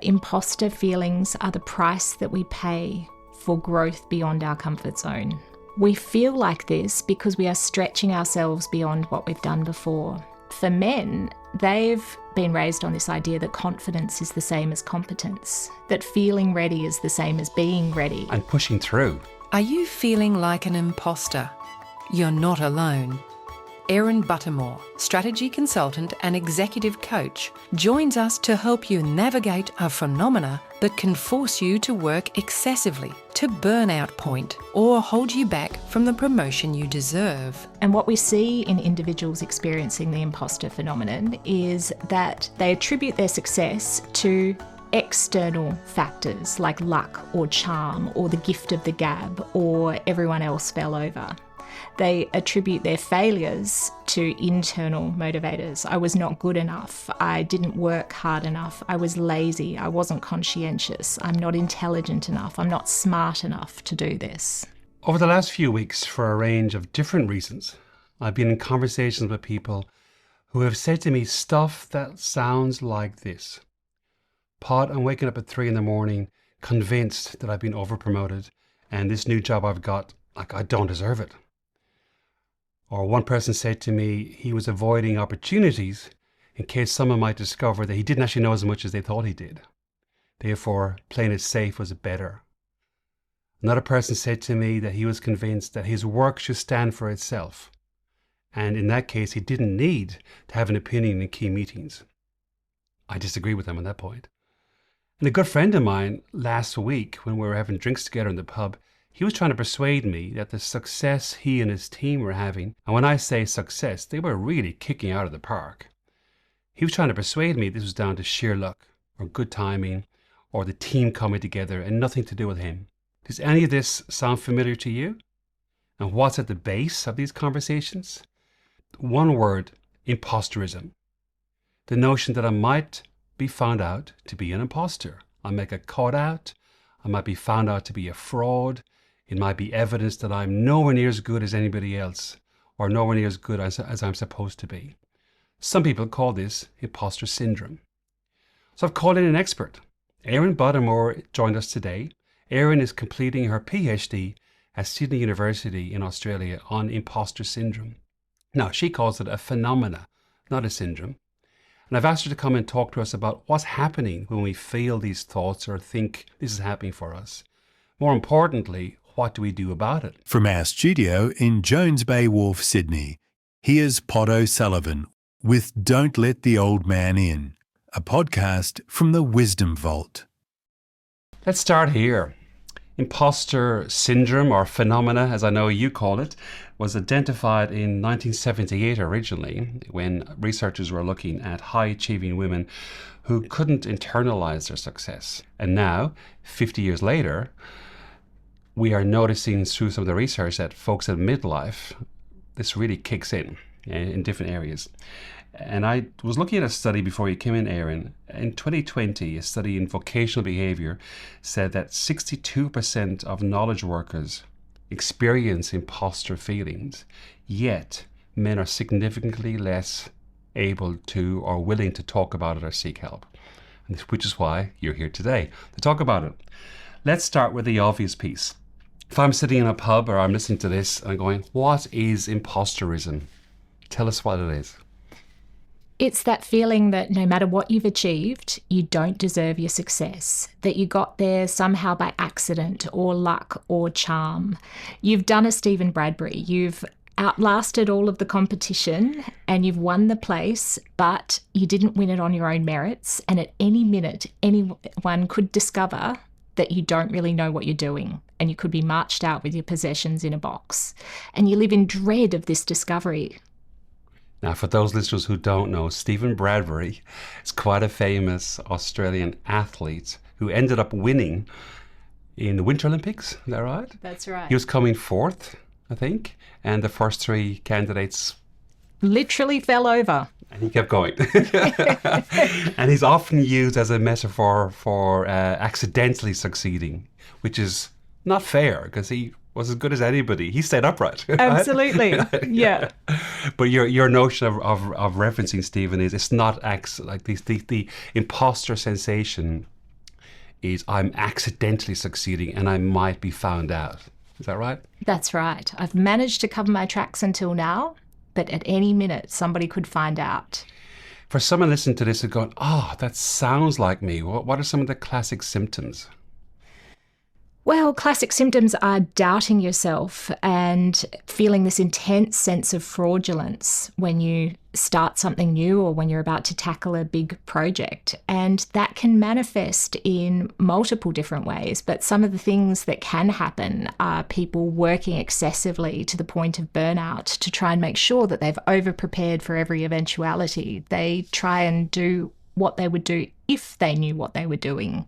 Imposter feelings are the price that we pay for growth beyond our comfort zone. We feel like this because we are stretching ourselves beyond what we've done before. For men, they've been raised on this idea that confidence is the same as competence, that feeling ready is the same as being ready. And pushing through. Are you feeling like an imposter? You're not alone. Erin Buttermore, strategy consultant and executive coach, joins us to help you navigate a phenomena that can force you to work excessively, to burnout point, or hold you back from the promotion you deserve. And what we see in individuals experiencing the imposter phenomenon is that they attribute their success to external factors like luck or charm or the gift of the gab or everyone else fell over. They attribute their failures to internal motivators. I was not good enough. I didn't work hard enough. I was lazy. I wasn't conscientious. I'm not intelligent enough. I'm not smart enough to do this. Over the last few weeks, for a range of different reasons, I've been in conversations with people who have said to me stuff that sounds like this. Pod, I'm waking up at 3 a.m, convinced that I've been overpromoted and this new job I've got, like, I don't deserve it. Or one person said to me he was avoiding opportunities in case someone might discover that he didn't actually know as much as they thought he did. Therefore, playing it safe was better. Another person said to me that he was convinced that his work should stand for itself. And in that case, he didn't need to have an opinion in key meetings. I disagree with him on that point. And a good friend of mine last week, when we were having drinks together in the pub, he was trying to persuade me that the success he and his team were having, and when I say success, they were really kicking out of the park. He was trying to persuade me this was down to sheer luck, or good timing, or the team coming together, and nothing to do with him. Does any of this sound familiar to you? And what's at the base of these conversations? One word: imposterism. The notion that I might be found out to be an imposter. I might get caught out. I might be found out to be a fraud. It might be evidence that I'm nowhere near as good as anybody else, or nowhere near as good as I'm supposed to be. Some people call this imposter syndrome. So I've called in an expert. Erin Buttermore joined us today. Erin is completing her PhD at Sydney University in Australia on imposter syndrome. Now, she calls it a phenomena, not a syndrome. And I've asked her to come and talk to us about what's happening when we feel these thoughts or think this is happening for us. More importantly, what do we do about it? From our studio in Jones Bay Wharf, Sydney, here's Pod O'Sullivan with Don't Let the Old Man In, a podcast from the Wisdom Vault. Let's start here. Imposter syndrome, or phenomena, as I know you call it, was identified in 1978 originally, when researchers were looking at high-achieving women who couldn't internalize their success. And now, 50 years later, we are noticing through some of the research that folks at midlife, this really kicks in different areas. And I was looking at a study before you came in, Erin. In 2020, a study in vocational behaviour said that 62% of knowledge workers experience imposter feelings, yet men are significantly less able to or willing to talk about it or seek help. And which is why you're here today to talk about it. Let's start with the obvious piece. If I'm sitting in a pub or I'm listening to this and I'm going, what is imposterism? Tell us what it is. It's that feeling that no matter what you've achieved, you don't deserve your success, that you got there somehow by accident or luck or charm. You've done a Stephen Bradbury. You've outlasted all of the competition and you've won the place, but you didn't win it on your own merits. And at any minute, anyone could discover that you don't really know what you're doing and you could be marched out with your possessions in a box. And you live in dread of this discovery. Now, for those listeners who don't know, Stephen Bradbury is quite a famous Australian athlete who ended up winning in the Winter Olympics. Is that right? That's right. He was coming fourth, I think, and the first three candidates literally fell over. And he kept going. And he's often used as a metaphor for accidentally succeeding, which is not fair because he was as good as anybody. He stayed upright. Right? Absolutely. Yeah. But your notion of referencing Stephen is it's not like the imposter sensation is I'm accidentally succeeding and I might be found out. Is that right? That's right. I've managed to cover my tracks until now, but at any minute somebody could find out. For someone listening to this and going, oh, that sounds like me, what are some of the classic symptoms? Well, classic symptoms are doubting yourself and feeling this intense sense of fraudulence when you start something new or when you're about to tackle a big project. And that can manifest in multiple different ways. But some of the things that can happen are people working excessively to the point of burnout to try and make sure that they've over-prepared for every eventuality. They try and do what they would do if they knew what they were doing.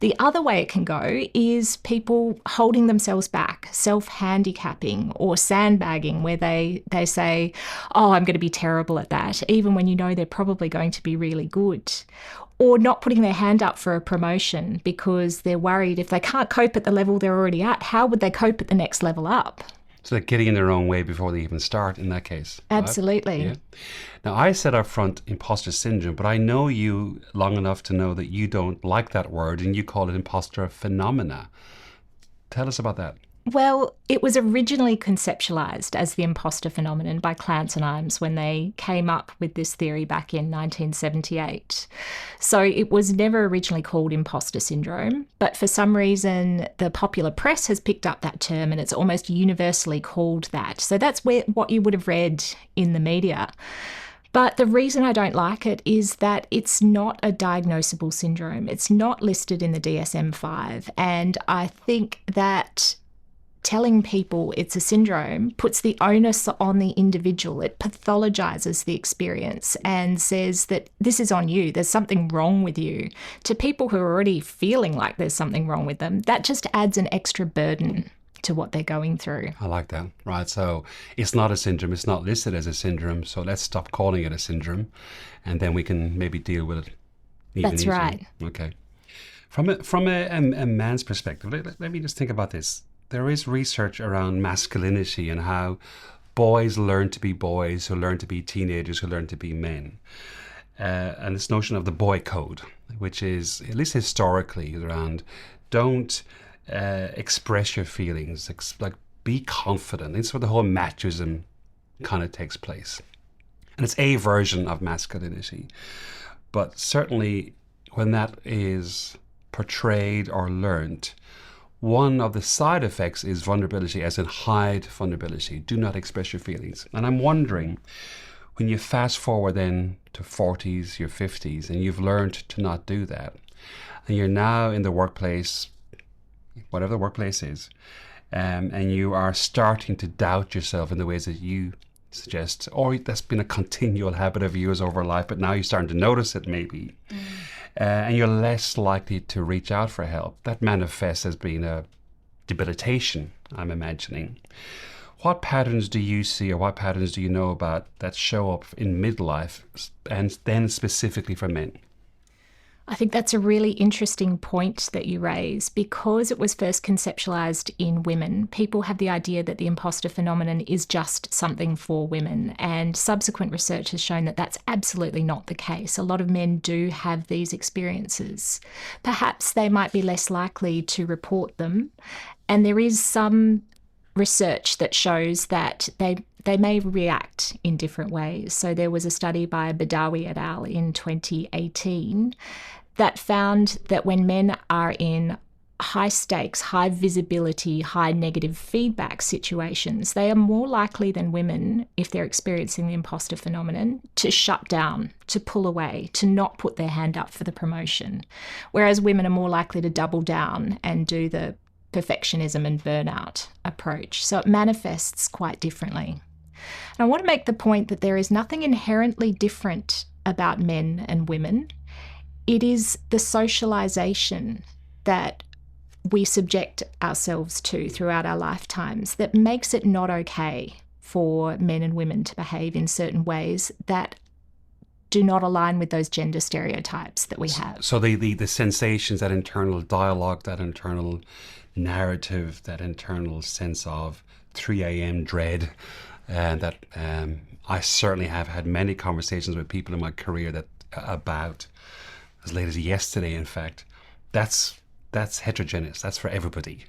The other way it can go is people holding themselves back, self-handicapping or sandbagging, where they say, oh, I'm going to be terrible at that, even when you know they're probably going to be really good. Or not putting their hand up for a promotion because they're worried if they can't cope at the level they're already at, how would they cope at the next level up? So they're getting in their own way before they even start in that case. Absolutely. Right? Yeah. Now, I said up front imposter syndrome, but I know you long enough to know that you don't like that word and you call it imposter phenomena. Tell us about that. Well, it was originally conceptualised as the imposter phenomenon by Clance and Imes when they came up with this theory back in 1978. So it was never originally called imposter syndrome, but for some reason the popular press has picked up that term and it's almost universally called that. So that's what you would have read in the media. But the reason I don't like it is that it's not a diagnosable syndrome. It's not listed in the DSM-5. And I think that telling people it's a syndrome puts the onus on the individual. It pathologizes the experience and says that this is on you. There's something wrong with you. To people who are already feeling like there's something wrong with them, that just adds an extra burden to what they're going through. I like that. Right. So it's not a syndrome. It's not listed as a syndrome. So let's stop calling it a syndrome and then we can maybe deal with it even That's easier. right. Okay. From a man's perspective, let me just think about this. There is research around masculinity and how boys learn to be boys, who learn to be teenagers, who learn to be men. And this notion of the boy code, which is, at least historically, around don't express your feelings, like be confident. It's where the whole machism kind of takes place. And it's a version of masculinity. But certainly when that is portrayed or learnt, one of the side effects is vulnerability, as in hide vulnerability. Do not express your feelings. And I'm wondering, when you fast forward then to 40s, your 50s, and you've learned to not do that, and you're now in the workplace, whatever the workplace is, and you are starting to doubt yourself in the ways that you suggest, or that's been a continual habit of yours over life, but now you're starting to notice it maybe. And you're less likely to reach out for help. That manifests as being a debilitation, I'm imagining. What patterns do you see or what patterns do you know about that show up in midlife and then specifically for men? I think that's a really interesting point that you raise. Because it was first conceptualised in women, people have the idea that the imposter phenomenon is just something for women. And subsequent research has shown that that's absolutely not the case. A lot of men do have these experiences. Perhaps they might be less likely to report them. And there is some research that shows that they may react in different ways. So there was a study by Badawi et al. In 2018 that found that when men are in high stakes, high visibility, high negative feedback situations, they are more likely than women, if they're experiencing the imposter phenomenon, to shut down, to pull away, to not put their hand up for the promotion. Whereas women are more likely to double down and do the perfectionism and burnout approach. So it manifests quite differently. And I want to make the point that there is nothing inherently different about men and women. It is the socialization that we subject ourselves to throughout our lifetimes that makes it not okay for men and women to behave in certain ways that do not align with those gender stereotypes that we have. So the sensations, that internal dialogue, that internal narrative, that internal sense of 3 a.m. dread, and that I certainly have had many conversations with people in my career that about as late as yesterday, in fact, that's heterogeneous. That's for everybody,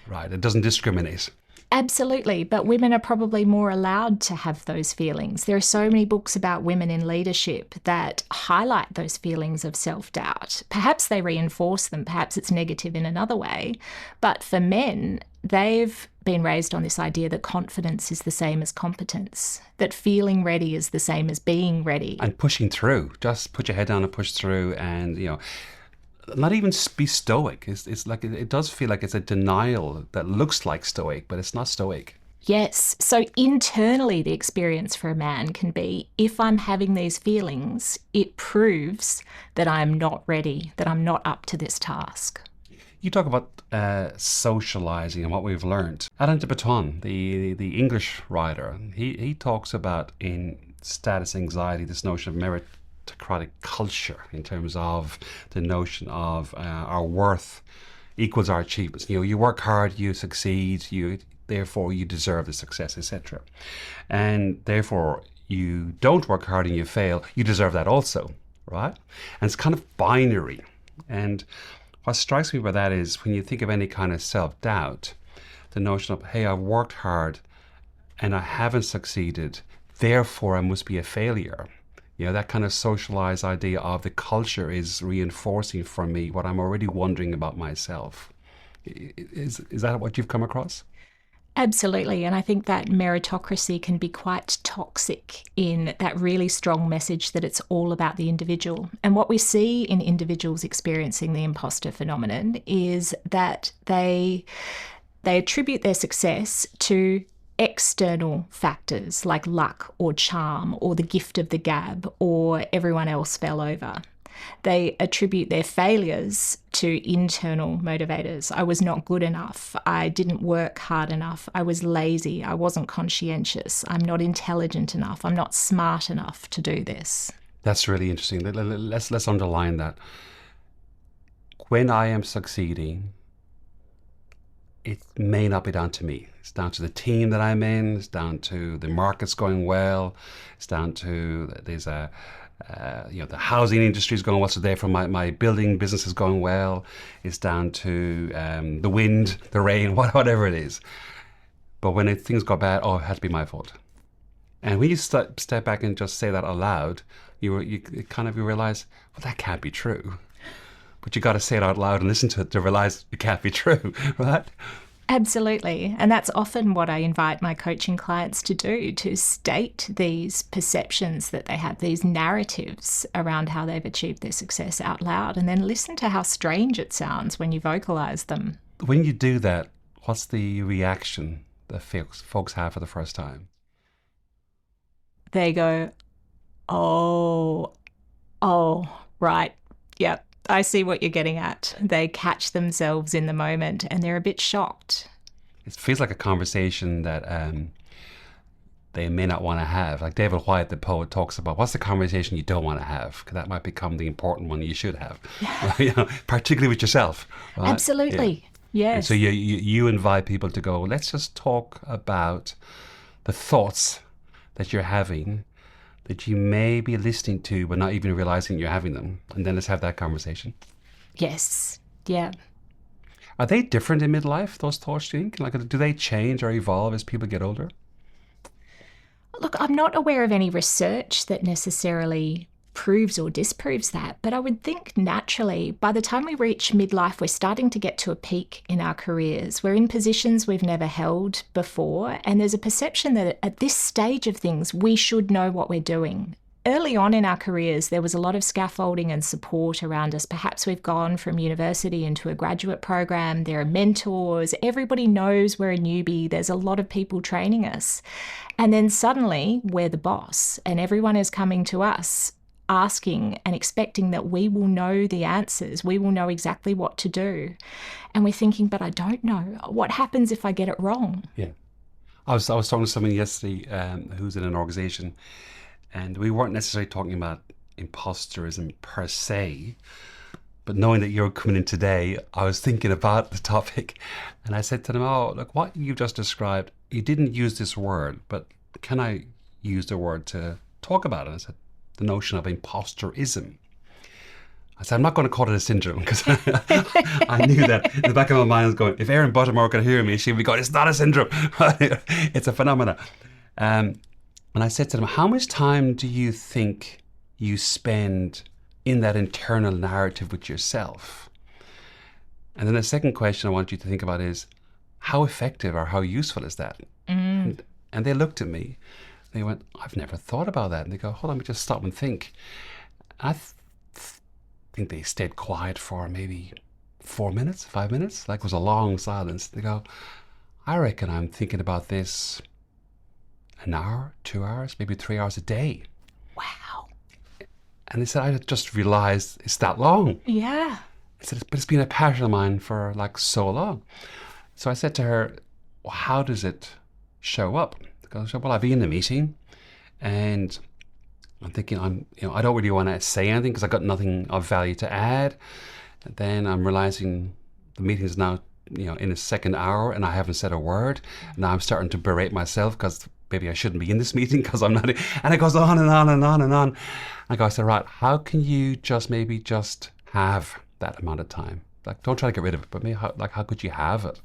right? It doesn't discriminate. Absolutely, but women are probably more allowed to have those feelings. There are so many books about women in leadership that highlight those feelings of self-doubt. Perhaps they reinforce them, perhaps it's negative in another way. But for men, they've been raised on this idea that confidence is the same as competence, that feeling ready is the same as being ready. And pushing through. Just put your head down and push through, and not even be stoic. It's like it does feel like it's a denial that looks like stoic, but it's not stoic. Yes. So internally, the experience for a man can be, if I'm having these feelings, it proves that I'm not ready, that I'm not up to this task. You talk about socializing and what we've learned. Alain de Botton, the English writer, he talks about in status anxiety this notion of meritocratic culture, in terms of the notion of our worth equals our achievements. You work hard, you succeed, therefore you deserve the success, etc. And therefore you don't work hard and you fail, you deserve that also, right? And it's kind of binary. And what strikes me by that is when you think of any kind of self-doubt, the notion of, hey, I've worked hard and I haven't succeeded, therefore I must be a failure. That kind of socialized idea of the culture is reinforcing for me what I'm already wondering about myself. Is that what you've come across? Absolutely. And I think that meritocracy can be quite toxic in that really strong message that it's all about the individual. And what we see in individuals experiencing the imposter phenomenon is that they attribute their success to external factors like luck or charm or the gift of the gab or everyone else fell over. They attribute their failures to internal motivators. I was not good enough. I didn't work hard enough. I was lazy. I wasn't conscientious. I'm not intelligent enough. I'm not smart enough to do this. That's really interesting. Let's underline that. When I am succeeding, it may not be down to me. It's down to the team that I'm in. It's down to the market's going well. It's down to the housing industry is going well, so therefore my building business is going well. It's down to the wind, the rain, whatever it is. But when things go bad, it had to be my fault. And when you step back and just say that aloud, you realize, well, that can't be true. But you got to say it out loud and listen to it to realize it can't be true, right? Absolutely. And that's often what I invite my coaching clients to do, to state these perceptions that they have, these narratives around how they've achieved their success out loud, and then listen to how strange it sounds when you vocalize them. When you do that, what's the reaction that folks have for the first time? They go, oh, right, yep. I see what you're getting at. They catch themselves in the moment and they're a bit shocked. It feels like a conversation that they may not want to have. Like David Whyte, the poet, talks about, what's the conversation you don't want to have? Because that might become the important one you should have, particularly with yourself. Right? Absolutely, yes. And so you invite people to go, let's just talk about the thoughts that you're having that you may be listening to but not even realizing you're having them. And then let's have that conversation. Yes. Yeah. Are they different in midlife, those thoughts, do you think? Like, do they change or evolve as people get older? Look, I'm not aware of any research that necessarily proves or disproves that, but I would think naturally by the time we reach midlife, we're starting to get to a peak in our careers. We're in positions we've never held before, and there's a perception that at this stage of things, we should know what we're doing. Early on in our careers, there was a lot of scaffolding and support around us. Perhaps we've gone from university into a graduate program. There are mentors. Everybody knows we're a newbie. There's a lot of people training us. And then suddenly we're the boss and everyone is coming to us asking and expecting that we will know the answers. We will know exactly what to do. And we're thinking, but I don't know. What happens if I get it wrong? Yeah. I was talking to someone yesterday who's in an organization, and we weren't necessarily talking about imposterism per se, but knowing that you're coming in today, I was thinking about the topic, and I said to them, look, what you've just described, you didn't use this word, but can I use the word to talk about it? I said, the notion of imposterism. I said, I'm not going to call it a syndrome because I knew that in the back of my mind I was going, if Erin Buttermore could hear me, she'd be going, it's not a syndrome. It's a phenomenon. And I said to them, how much time do you think you spend in that internal narrative with yourself? And then the second question I want you to think about is, how effective or how useful is that? And they looked at me. They went, I've never thought about that. And they go, hold on, let me just stop and think. I think they stayed quiet for maybe 4 minutes, 5 minutes. Like it was a long silence. They go, I reckon I'm thinking about this an hour, 2 hours, maybe 3 hours a day. Wow. And they said, I just realized it's that long. Yeah. I said, but it's been a passion of mine for like so long. So I said to her, well, how does it show up? Because, well, I'll be in the meeting and I'm thinking I don't really want to say anything because I've got nothing of value to add. And then I'm realizing the meeting is now, in the second hour and I haven't said a word. Now I'm starting to berate myself because maybe I shouldn't be in this meeting because I'm not. And it goes on and on and on and on. I said, right, how can you just have that amount of time? Like, don't try to get rid of it, but maybe how could you have it?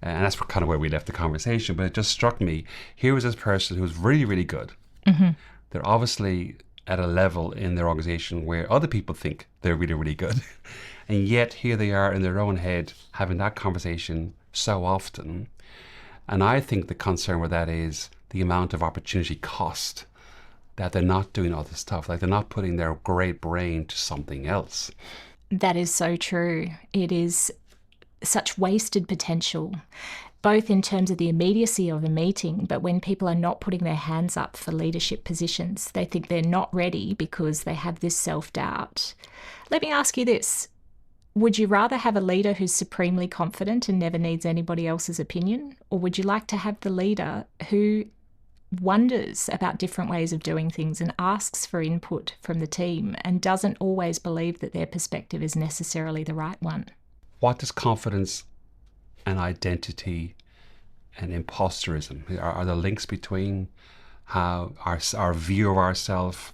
And that's kind of where we left the conversation. But it just struck me, here was this person who was really, really good. Mm-hmm. They're obviously at a level in their organization where other people think they're really, really good. And yet here they are in their own head having that conversation so often. And I think the concern with that is the amount of opportunity cost that they're not doing other stuff. Like they're not putting their great brain to something else. That is so true. It is such wasted potential, both in terms of the immediacy of a meeting, but when people are not putting their hands up for leadership positions, they think they're not ready because they have this self-doubt. Let me ask you this. Would you rather have a leader who's supremely confident and never needs anybody else's opinion? Or would you like to have the leader who wonders about different ways of doing things and asks for input from the team and doesn't always believe that their perspective is necessarily the right one? What does confidence and identity and imposterism, are the links between how our view of ourselves,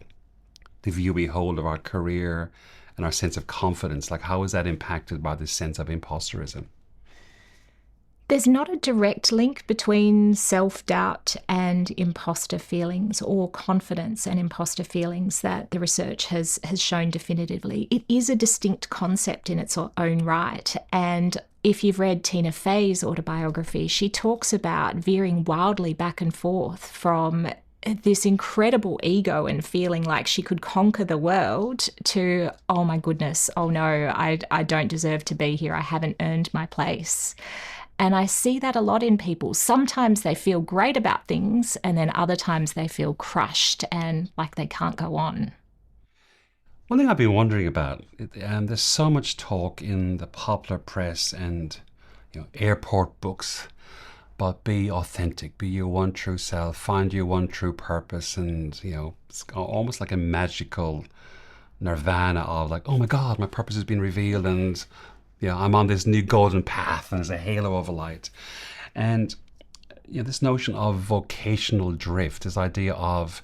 the view we hold of our career, and our sense of confidence, like how is that impacted by this sense of imposterism? There's not a direct link between self-doubt and imposter feelings, or confidence and imposter feelings, that the research has shown definitively. It is a distinct concept in its own right. And if you've read Tina Fey's autobiography, she talks about veering wildly back and forth from this incredible ego and feeling like she could conquer the world to, oh my goodness, oh no, I don't deserve to be here. I haven't earned my place. And I see that a lot in people. Sometimes they feel great about things and then other times they feel crushed and like they can't go on. One thing I've been wondering about, there's so much talk in the popular press and airport books about be authentic, be your one true self, find your one true purpose, and it's almost like a magical nirvana of like, oh my God, my purpose has been revealed and I'm on this new golden path and there's a halo of light. And this notion of vocational drift, this idea of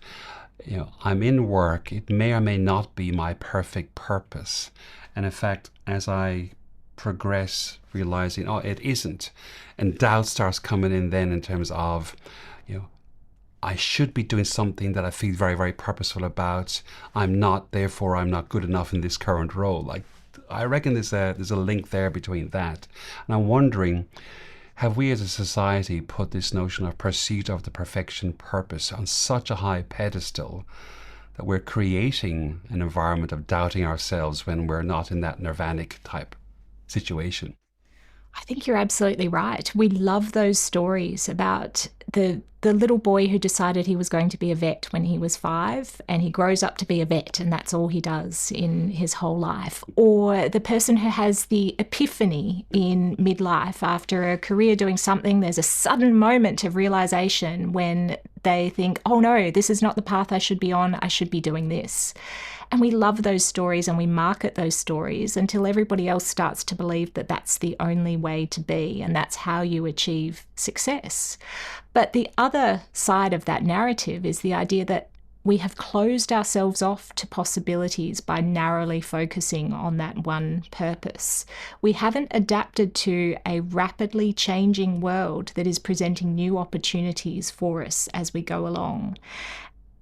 I'm in work, it may or may not be my perfect purpose. And in fact, as I progress, realizing, it isn't. And doubt starts coming in then in terms of, I should be doing something that I feel very, very purposeful about. I'm not, therefore I'm not good enough in this current role. Like, I reckon there's a link there between that. And I'm wondering, have we as a society put this notion of pursuit of the perfection purpose on such a high pedestal that we're creating an environment of doubting ourselves when we're not in that nirvanic type situation? I think you're absolutely right. We love those stories about the little boy who decided he was going to be a vet when he was 5 and he grows up to be a vet and that's all he does in his whole life. Or the person who has the epiphany in midlife after a career doing something, there's a sudden moment of realization when they think, oh no, this is not the path I should be on, I should be doing this. And we love those stories and we market those stories until everybody else starts to believe that that's the only way to be and that's how you achieve success. But the other side of that narrative is the idea that we have closed ourselves off to possibilities by narrowly focusing on that one purpose. We haven't adapted to a rapidly changing world that is presenting new opportunities for us as we go along.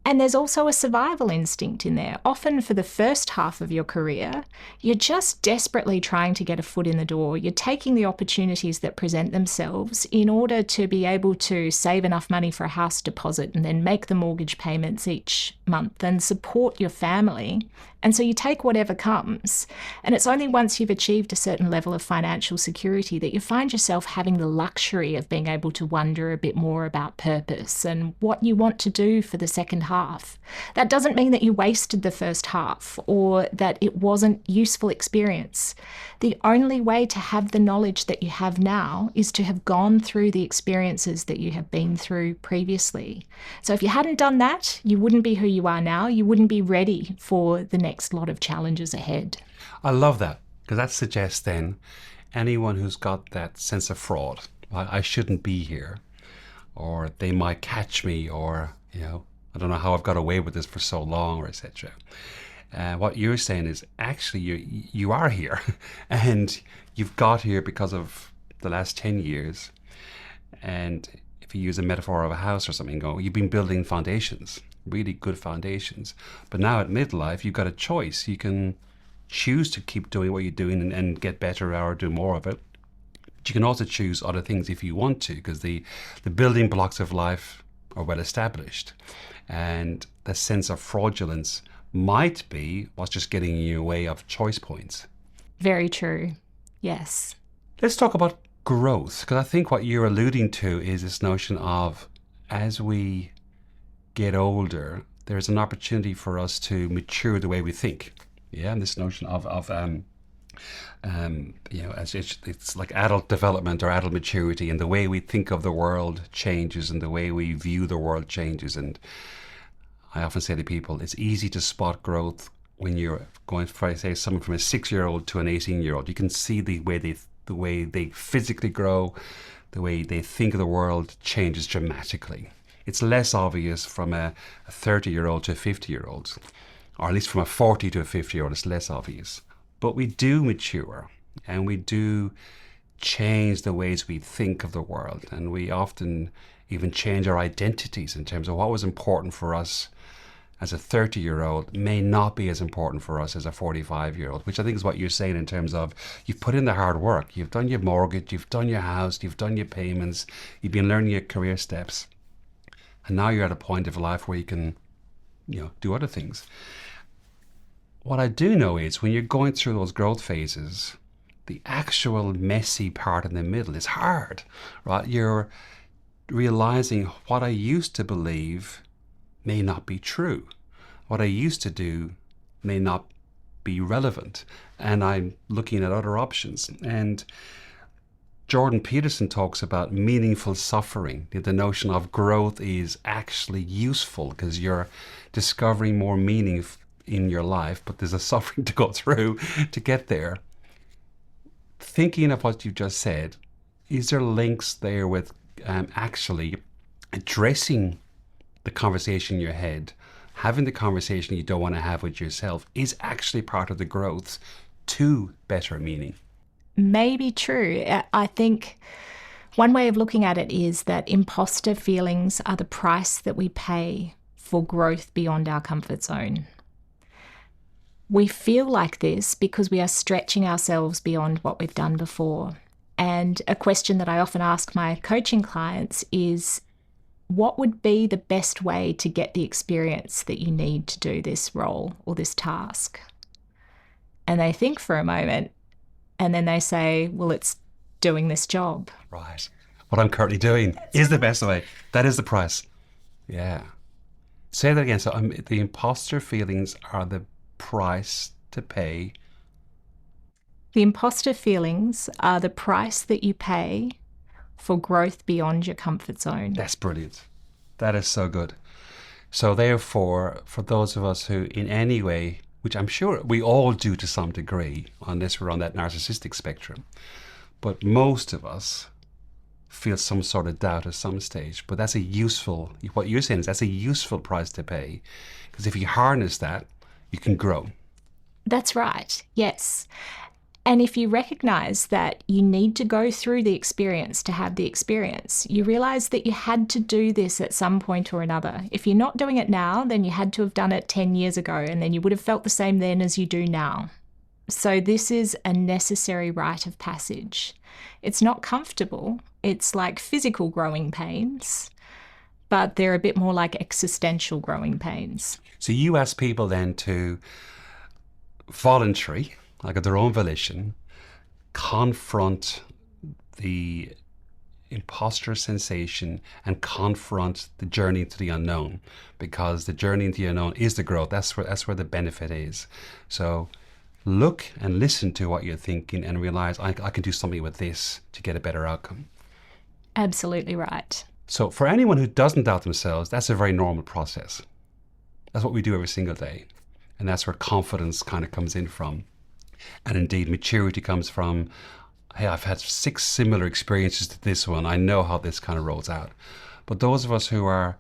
And there's also a survival instinct in there. Often for the first half of your career, you're just desperately trying to get a foot in the door. You're taking the opportunities that present themselves in order to be able to save enough money for a house deposit and then make the mortgage payments each month and support your family. And so you take whatever comes. And it's only once you've achieved a certain level of financial security that you find yourself having the luxury of being able to wonder a bit more about purpose and what you want to do for the second half. That doesn't mean that you wasted the first half or that it wasn't useful experience. The only way to have the knowledge that you have now is to have gone through the experiences that you have been through previously. So if you hadn't done that, you wouldn't be who you are now. You wouldn't be ready for the next lot of challenges ahead. I love that, because that suggests then anyone who's got that sense of fraud, I shouldn't be here, or they might catch me, or, I don't know how I've got away with this for so long, or etc. What you're saying is actually you are here and you've got here because of the last 10 years. And if you use a metaphor of a house or something, you've been building foundations, really good foundations. But now at midlife, you've got a choice. You can choose to keep doing what you're doing and get better or do more of it. But you can also choose other things if you want to, because the building blocks of life are well established. And the sense of fraudulence might be what's just getting in your way of choice points. Very true. Yes. Let's talk about growth, because I think what you're alluding to is this notion of, as we get older, there's an opportunity for us to mature the way we think. Yeah, and this notion of as it's like adult development or adult maturity, and the way we think of the world changes and the way we view the world changes. And I often say to people, it's easy to spot growth when you're going for, say, someone from a 6-year-old to an 18-year-old. You can see the way they physically grow, the way they think of the world changes dramatically. It's less obvious from a 30-year-old to a 50-year-old, or at least from a 40 to a 50-year-old, it's less obvious. But we do mature, and we do change the ways we think of the world, and we often even change our identities in terms of what was important for us as a 30-year-old may not be as important for us as a 45-year-old, which I think is what you're saying in terms of you've put in the hard work, you've done your mortgage, you've done your house, you've done your payments, you've been learning your career steps, and now you're at a point of life where you can, do other things. What I do know is when you're going through those growth phases, the actual messy part in the middle is hard, right? You're realizing what I used to believe may not be true. What I used to do may not be relevant. And I'm looking at other options. And Jordan Peterson talks about meaningful suffering. The notion of growth is actually useful because you're discovering more meaning in your life, but there's a suffering to go through to get there. Thinking of what you just said, is there links there with actually addressing the conversation in your head, having the conversation you don't want to have with yourself is actually part of the growth to better meaning? Maybe true. I think one way of looking at it is that imposter feelings are the price that we pay for growth beyond our comfort zone. We feel like this because we are stretching ourselves beyond what we've done before. And a question that I often ask my coaching clients is, what would be the best way to get the experience that you need to do this role or this task? And they think for a moment, and then they say, well, it's doing this job. Right. What I'm currently doing is the best way. That is the price. Yeah. Say that again. So the imposter feelings are the price to pay. The imposter feelings are the price that you pay for growth beyond your comfort zone. That's brilliant. That is so good. So therefore, for those of us who in any way, which I'm sure we all do to some degree, unless we're on that narcissistic spectrum, but most of us feel some sort of doubt at some stage. But that's a useful, what you're saying is that's a useful price to pay. Because if you harness that, you can grow. That's right, yes. And if you recognize that you need to go through the experience to have the experience, you realize that you had to do this at some point or another. If you're not doing it now, then you had to have done it 10 years ago, and then you would have felt the same then as you do now. So this is a necessary rite of passage. It's not comfortable. It's like physical growing pains, but they're a bit more like existential growing pains. So you ask people then to voluntary, like of their own volition, confront the imposter sensation and confront the journey to the unknown, because the journey into the unknown is the growth. That's where the benefit is. So look and listen to what you're thinking and realize I can do something with this to get a better outcome. Absolutely right. So for anyone who doesn't doubt themselves, that's a very normal process. That's what we do every single day. And that's where confidence kind of comes in from. And indeed, maturity comes from, hey, I've had 6 similar experiences to this one. I know how this kind of rolls out. But those of us who are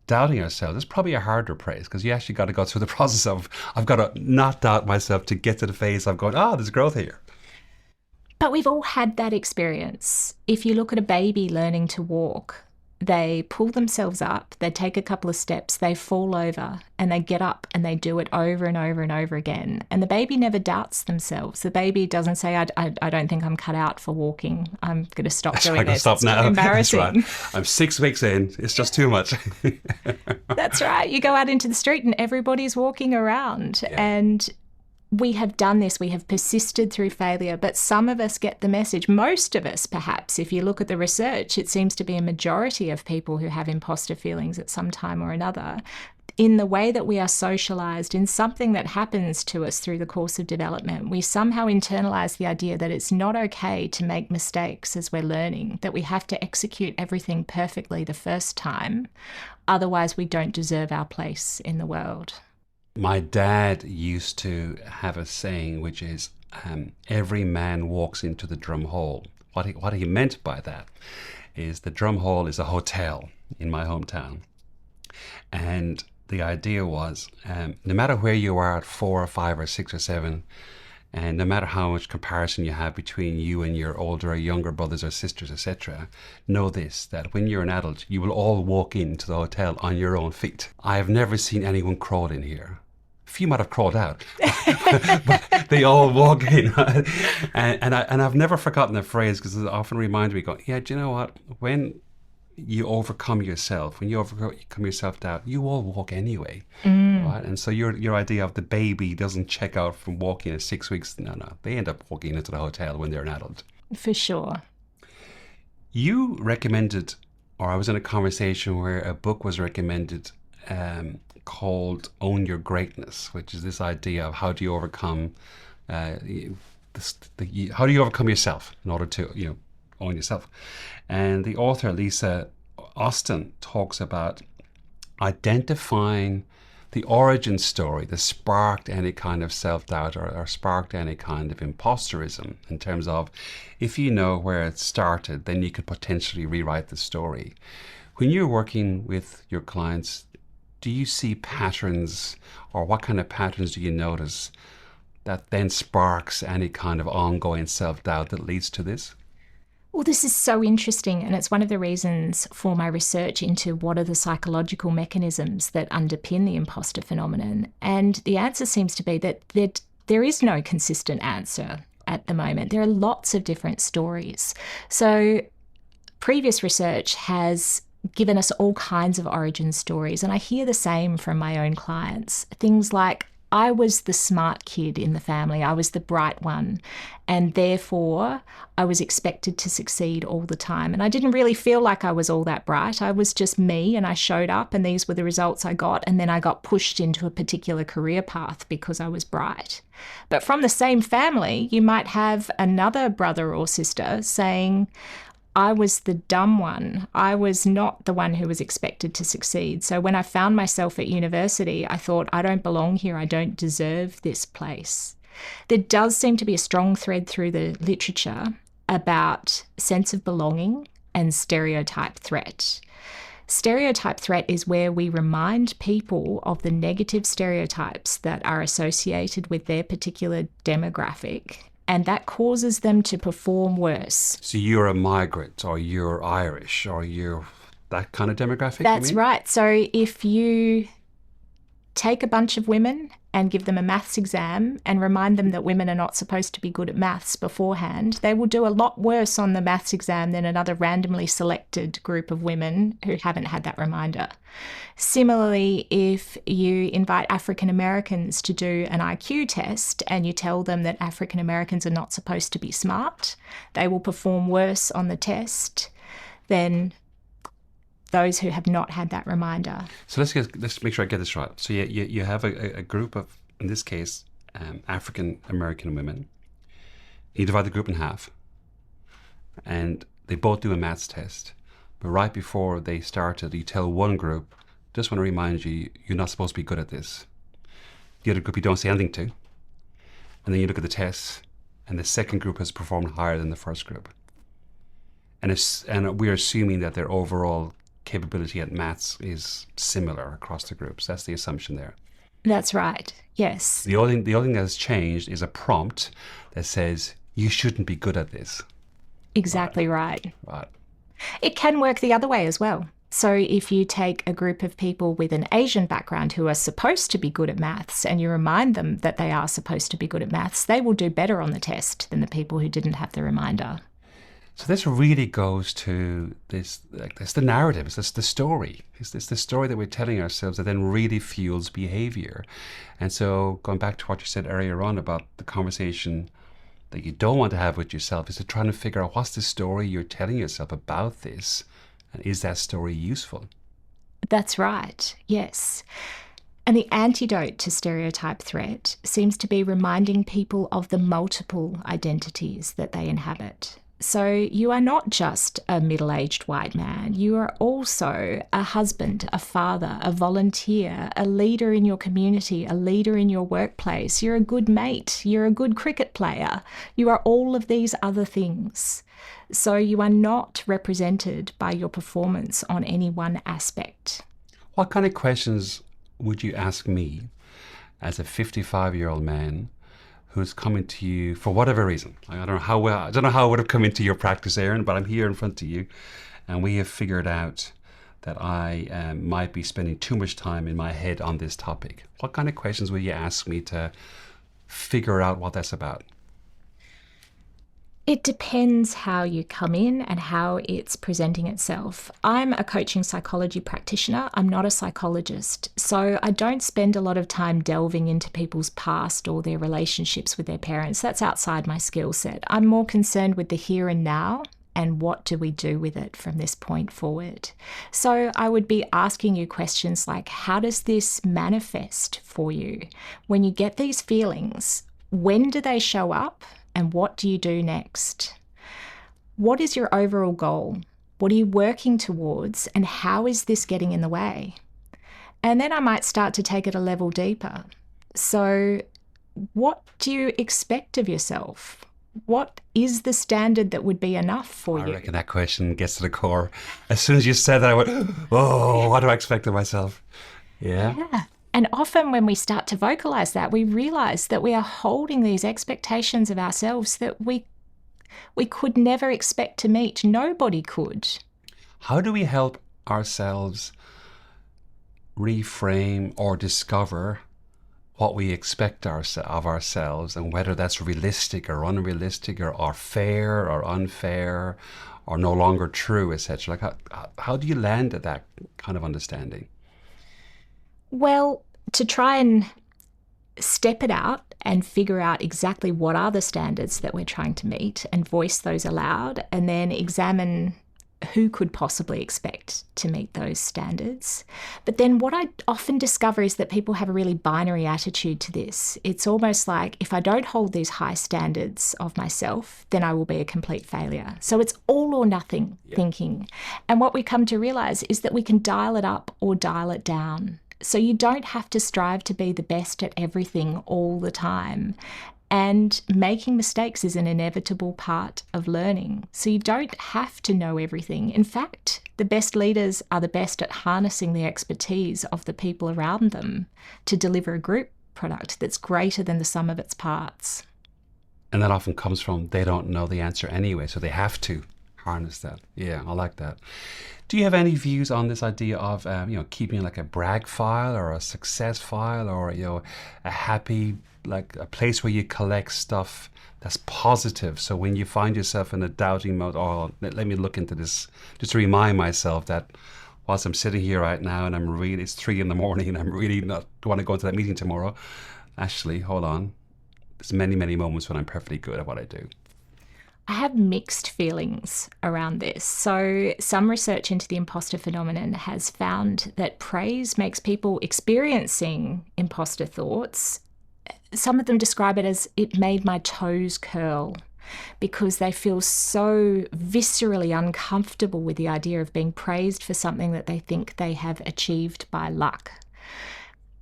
doubting ourselves, it's probably a harder praise, because you actually got to go through the process of, I've got to not doubt myself to get to the phase of going, there's growth here. But we've all had that experience. If you look at a baby learning to walk, they pull themselves up, they take a couple of steps, they fall over, and they get up and they do it over and over and over again. And the baby never doubts themselves. The baby doesn't say, I don't think I'm cut out for walking. I'm going to stop doing this. Stop now. It's embarrassing. That's right. I'm 6 weeks in. It's just too much. That's right. You go out into the street and everybody's walking around. Yeah. And we have done this, we have persisted through failure, but some of us get the message. Most of us, perhaps, if you look at the research, it seems to be a majority of people who have imposter feelings at some time or another. In the way that we are socialized, in something that happens to us through the course of development, we somehow internalize the idea that it's not okay to make mistakes as we're learning, that we have to execute everything perfectly the first time, otherwise we don't deserve our place in the world. My dad used to have a saying, which is, every man walks into the drum hole. What he meant by that is the drum hole is a hotel in my hometown. And the idea was, no matter where you are at 4 or 5 or 6 or 7, and no matter how much comparison you have between you and your older or younger brothers or sisters, etc., know this, that when you're an adult, you will all walk into the hotel on your own feet. I have never seen anyone crawl in here. A few might have crawled out, but they all walk in. And I've never forgotten that phrase, because it often reminds me, do you know what? When you overcome yourself, when you overcome your self-doubt, you all walk anyway. Right? And so your idea of the baby doesn't check out from walking at 6 weeks. No, they end up walking into the hotel when they're an adult. For sure. You recommended, or I was in a conversation where a book was recommended called Own Your Greatness, which is this idea of how do you overcome how do you overcome yourself in order to own yourself. And the author Lisa Austin talks about identifying the origin story that sparked any kind of self-doubt or sparked any kind of imposterism, in terms of if you know where it started, then you could potentially rewrite the story. When you're working with your clients, do you see patterns, or what kind of patterns do you notice that then sparks any kind of ongoing self-doubt that leads to this? Well, this is so interesting, and it's one of the reasons for my research into what are the psychological mechanisms that underpin the imposter phenomenon. And the answer seems to be that there is no consistent answer at the moment. There are lots of different stories. So previous research has given us all kinds of origin stories, and I hear the same from my own clients. Things like, I was the smart kid in the family, I was the bright one, and therefore I was expected to succeed all the time. And I didn't really feel like I was all that bright. I was just me, and I showed up and these were the results I got, and then I got pushed into a particular career path because I was bright. But from the same family, you might have another brother or sister saying, I was the dumb one. I was not the one who was expected to succeed. So when I found myself at university, I thought, I don't belong here. I don't deserve this place. There does seem to be a strong thread through the literature about sense of belonging and stereotype threat. Stereotype threat is where we remind people of the negative stereotypes that are associated with their particular demographic, and that causes them to perform worse. So you're a migrant, or you're Irish, or you're that kind of demographic? That's right. So if you take a bunch of women and give them a maths exam and remind them that women are not supposed to be good at maths beforehand, they will do a lot worse on the maths exam than another randomly selected group of women who haven't had that reminder. Similarly, if you invite African Americans to do an IQ test and you tell them that African Americans are not supposed to be smart, they will perform worse on the test than those who have not had that reminder. So let's make sure I get this right. So you have a group of, in this case, African American women. You divide the group in half, and they both do a maths test. But right before they started, you tell one group, just want to remind you, you're not supposed to be good at this. The other group you don't say anything to. And then you look at the tests, and the second group has performed higher than the first group. And we're assuming that their overall capability at maths is similar across the groups. That's the assumption there. That's right, yes. The only thing that has changed is a prompt that says, you shouldn't be good at this. Exactly right. Right. It can work the other way as well. So if you take a group of people with an Asian background who are supposed to be good at maths and you remind them that they are supposed to be good at maths, they will do better on the test than the people who didn't have the reminder. So this really goes to this, the narrative, it's the story. It's the story that we're telling ourselves that then really fuels behavior. And so going back to what you said earlier on about the conversation that you don't want to have with yourself is to try and figure out what's the story you're telling yourself about this, and is that story useful? That's right, yes. And the antidote to stereotype threat seems to be reminding people of the multiple identities that they inhabit. So you are not just a middle-aged white man. You are also a husband, a father, a volunteer, a leader in your community, a leader in your workplace. You're a good mate. You're a good cricket player. You are all of these other things. So you are not represented by your performance on any one aspect. What kind of questions would you ask me as a 55-year-old man who's coming to you for whatever reason? I don't know how I would have come into your practice, Erin, but I'm here in front of you, and we have figured out that I might be spending too much time in my head on this topic. What kind of questions will you ask me to figure out what that's about? It depends how you come in and how it's presenting itself. I'm a coaching psychology practitioner. I'm not a psychologist. So I don't spend a lot of time delving into people's past or their relationships with their parents. That's outside my skill set. I'm more concerned with the here and now and what do we do with it from this point forward. So I would be asking you questions like, how does this manifest for you? When you get these feelings, when do they show up? And what do you do next? What is your overall goal? What are you working towards? And how is this getting in the way? And then I might start to take it a level deeper. So what do you expect of yourself? What is the standard that would be enough for you? I reckon that question gets to the core. As soon as you said that, I went, oh, what do I expect of myself? Yeah. And often when we start to vocalize that, we realize that we are holding these expectations of ourselves that we could never expect to meet. Nobody could. How do we help ourselves reframe or discover what we expect of ourselves, and whether that's realistic or unrealistic, or fair or unfair, or no longer true, etc.? Like how do you land at that kind of understanding? Well, to try and step it out and figure out exactly what are the standards that we're trying to meet and voice those aloud, and then examine who could possibly expect to meet those standards. But then what I often discover is that people have a really binary attitude to this. It's almost like, if I don't hold these high standards of myself, then I will be a complete failure. So it's all or nothing thinking. And what we come to realize is that we can dial it up or dial it down. So you don't have to strive to be the best at everything all the time. And making mistakes is an inevitable part of learning. So you don't have to know everything. In fact, the best leaders are the best at harnessing the expertise of the people around them to deliver a group product that's greater than the sum of its parts. And that often comes from they don't know the answer anyway, so they have to harness that. Yeah, I like that. Do you have any views on this idea of keeping like a brag file or a success file, or a happy, like a place where you collect stuff that's positive? So when you find yourself in a doubting mode, oh, let me look into this, just to remind myself that whilst I'm sitting here right now and it's 3 a.m. and I'm really not want to go into that meeting tomorrow. Actually, hold on. There's many, many moments when I'm perfectly good at what I do. I have mixed feelings around this. So some research into the imposter phenomenon has found that praise makes people experiencing imposter thoughts. Some of them describe it as it made my toes curl, because they feel so viscerally uncomfortable with the idea of being praised for something that they think they have achieved by luck.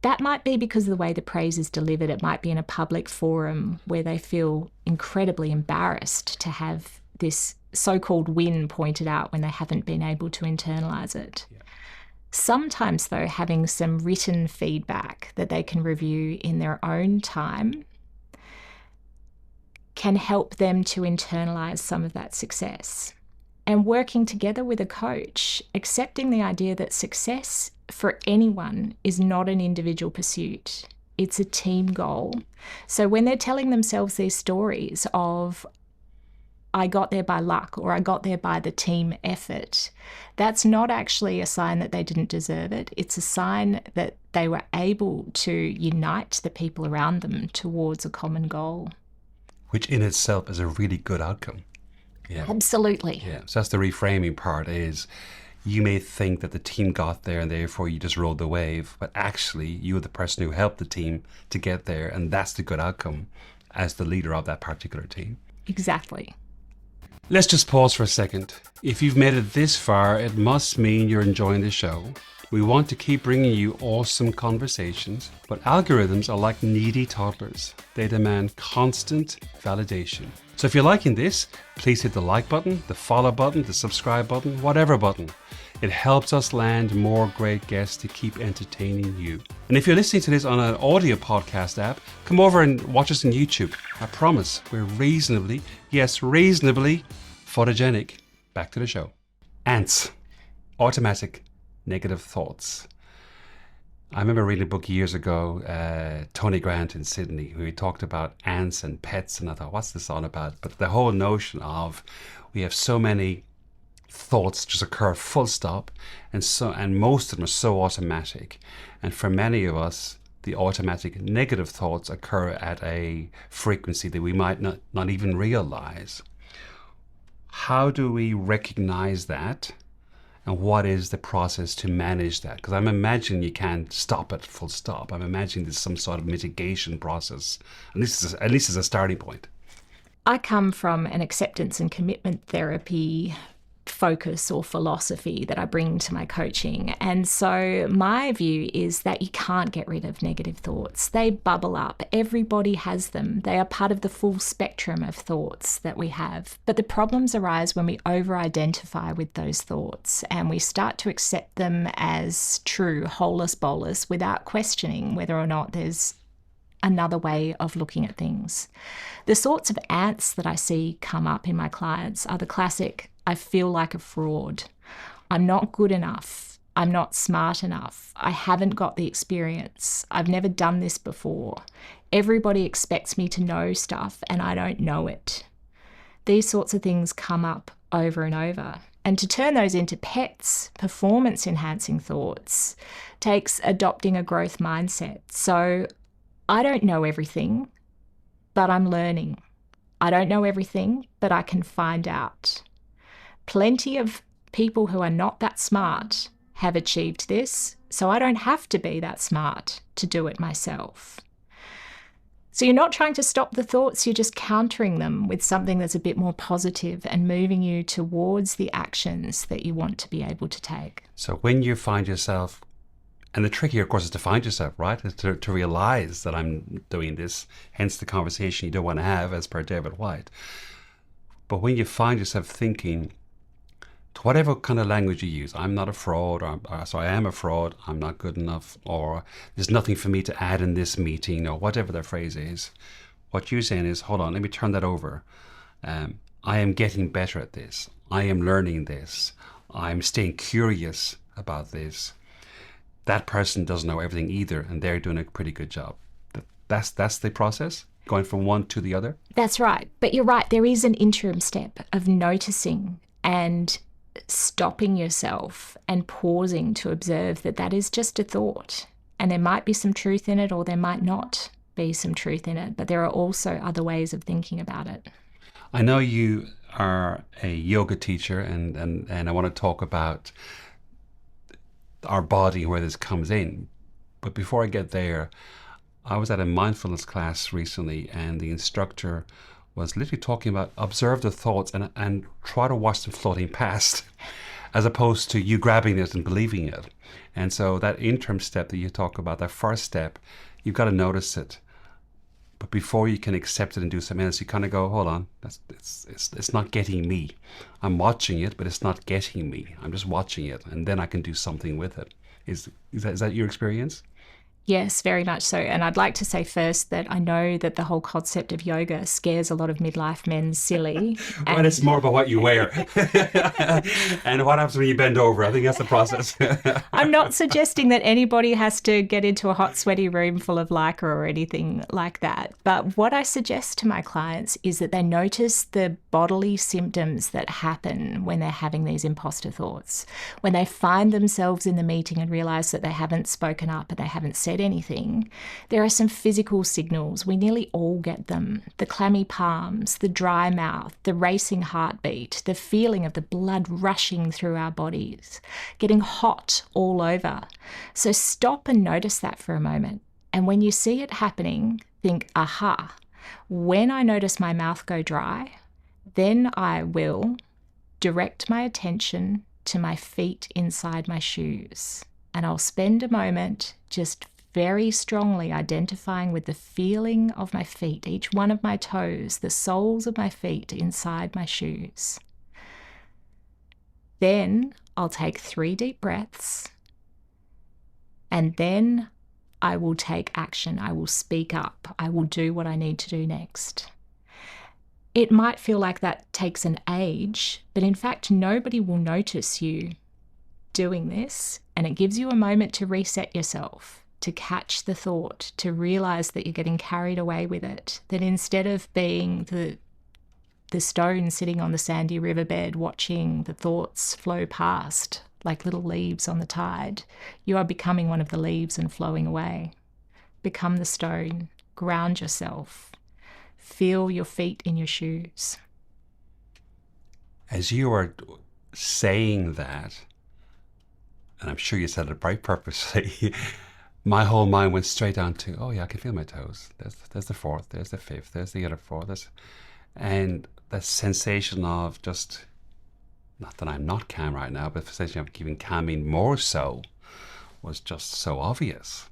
That might be because of the way the praise is delivered. It might be in a public forum where they feel incredibly embarrassed to have this so-called win pointed out when they haven't been able to internalise it. Yeah. Sometimes, though, having some written feedback that they can review in their own time can help them to internalise some of that success. And working together with a coach, accepting the idea that success for anyone is not an individual pursuit. It's a team goal. So when they're telling themselves these stories of, I got there by luck, or I got there by the team effort, that's not actually a sign that they didn't deserve it. It's a sign that they were able to unite the people around them towards a common goal. Which in itself is a really good outcome. Yeah. Absolutely. Yeah. So that's the reframing part, is you may think that the team got there and therefore you just rode the wave, but actually you were the person who helped the team to get there, and that's the good outcome as the leader of that particular team. Exactly. Let's just pause for a second. If you've made it this far, it must mean you're enjoying the show. We want to keep bringing you awesome conversations, but algorithms are like needy toddlers. They demand constant validation. So if you're liking this, please hit the like button, the follow button, the subscribe button, whatever button. It helps us land more great guests to keep entertaining you. And if you're listening to this on an audio podcast app, come over and watch us on YouTube. I promise we're reasonably photogenic. Back to the show. Ants. Automatic negative thoughts. I remember reading a book years ago, Tony Grant in Sydney, who he talked about ants and pets, and I thought, what's this all about? But the whole notion of we have so many thoughts just occur full stop, and most of them are so automatic. And for many of us, the automatic negative thoughts occur at a frequency that we might not even realize. How do we recognize that? And what is the process to manage that? Because I'm imagining you can't stop it full stop. I'm imagining there's some sort of mitigation process. At least as a starting point. I come from an acceptance and commitment therapy focus or philosophy that I bring to my coaching. And so my view is that you can't get rid of negative thoughts. They bubble up. Everybody has them. They are part of the full spectrum of thoughts that we have. But the problems arise when we over-identify with those thoughts and we start to accept them as true, holus bolus, without questioning whether or not there's another way of looking at things. The sorts of ants that I see come up in my clients are the classic, I feel like a fraud. I'm not good enough. I'm not smart enough. I haven't got the experience. I've never done this before. Everybody expects me to know stuff and I don't know it. These sorts of things come up over and over. And to turn those into pets, performance-enhancing thoughts, takes adopting a growth mindset. So I don't know everything, but I'm learning. I don't know everything, but I can find out. Plenty of people who are not that smart have achieved this, so I don't have to be that smart to do it myself. So you're not trying to stop the thoughts, you're just countering them with something that's a bit more positive and moving you towards the actions that you want to be able to take. So when you find yourself And the trick here, of course, is to find yourself, right? Is to realize that I'm doing this, hence the conversation you don't want to have, as per David White. But when you find yourself thinking, to whatever kind of language you use, I'm not a fraud, or so I am a fraud, I'm not good enough, or there's nothing for me to add in this meeting, or whatever the phrase is, what you're saying is, hold on, let me turn that over. I am getting better at this. I am learning this. I'm staying curious about this. That person doesn't know everything either, and they're doing a pretty good job. That's the process, going from one to the other? That's right. But you're right, there is an interim step of noticing and stopping yourself and pausing to observe that that is just a thought. And there might be some truth in it, or there might not be some truth in it. But there are also other ways of thinking about it. I know you are a yoga teacher, and I want to talk about our body and where this comes in. But before I get there, I was at a mindfulness class recently, and the instructor was literally talking about observe the thoughts and try to watch them floating past, as opposed to you grabbing it and believing it. And so that interim step that you talk about, that first step, you've got to notice it. But before you can accept it and do something else, you kind of go, hold on, it's not getting me. I'm watching it, but it's not getting me. I'm just watching it, and then I can do something with it. Is that your experience? Yes, very much so. And I'd like to say first that I know that the whole concept of yoga scares a lot of midlife men silly. Well, it's more about what you wear and what happens when you bend over. I think that's the process. I'm not suggesting that anybody has to get into a hot, sweaty room full of lycra or anything like that. But what I suggest to my clients is that they notice the bodily symptoms that happen when they're having these imposter thoughts. When they find themselves in the meeting and realize that they haven't spoken up and they haven't said anything, there are some physical signals. We nearly all get them. The clammy palms, the dry mouth, the racing heartbeat, the feeling of the blood rushing through our bodies, getting hot all over. So stop and notice that for a moment. And when you see it happening, think, aha, when I notice my mouth go dry, then I will direct my attention to my feet inside my shoes. And I'll spend a moment just very strongly identifying with the feeling of my feet, each one of my toes, the soles of my feet inside my shoes. Then I'll take 3 deep breaths, and then I will take action. I will speak up. I will do what I need to do next. It might feel like that takes an age, but in fact, nobody will notice you doing this, and it gives you a moment to reset yourself, to catch the thought, to realize that you're getting carried away with it, that instead of being the stone sitting on the sandy riverbed watching the thoughts flow past like little leaves on the tide, you are becoming one of the leaves and flowing away. Become the stone, ground yourself, feel your feet in your shoes. As you are saying that, and I'm sure you said it very purposely, my whole mind went straight down to, oh yeah, I can feel my toes. There's the fourth, there's the fifth, there's the other four. And that sensation of just, not that I'm not calm right now, but the sensation of even calming more so was just so obvious.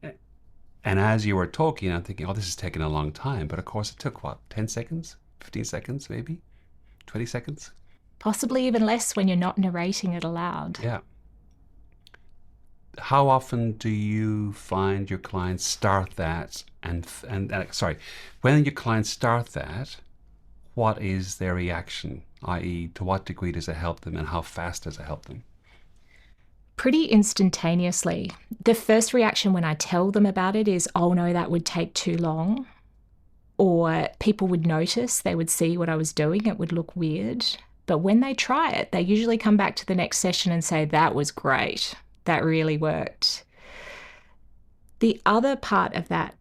And as you were talking, I'm thinking, oh, this is taking a long time. But of course it took, what, 10 seconds, 15 seconds maybe, 20 seconds? Possibly even less when you're not narrating it aloud. Yeah. How often do you find your clients start that? When your clients start that, what is their reaction? I.e., to what degree does it help them, and how fast does it help them? Pretty instantaneously. The first reaction when I tell them about it is, oh no, that would take too long. Or people would notice, they would see what I was doing, it would look weird. But when they try it, they usually come back to the next session and say, that was great. That really worked. The other part of that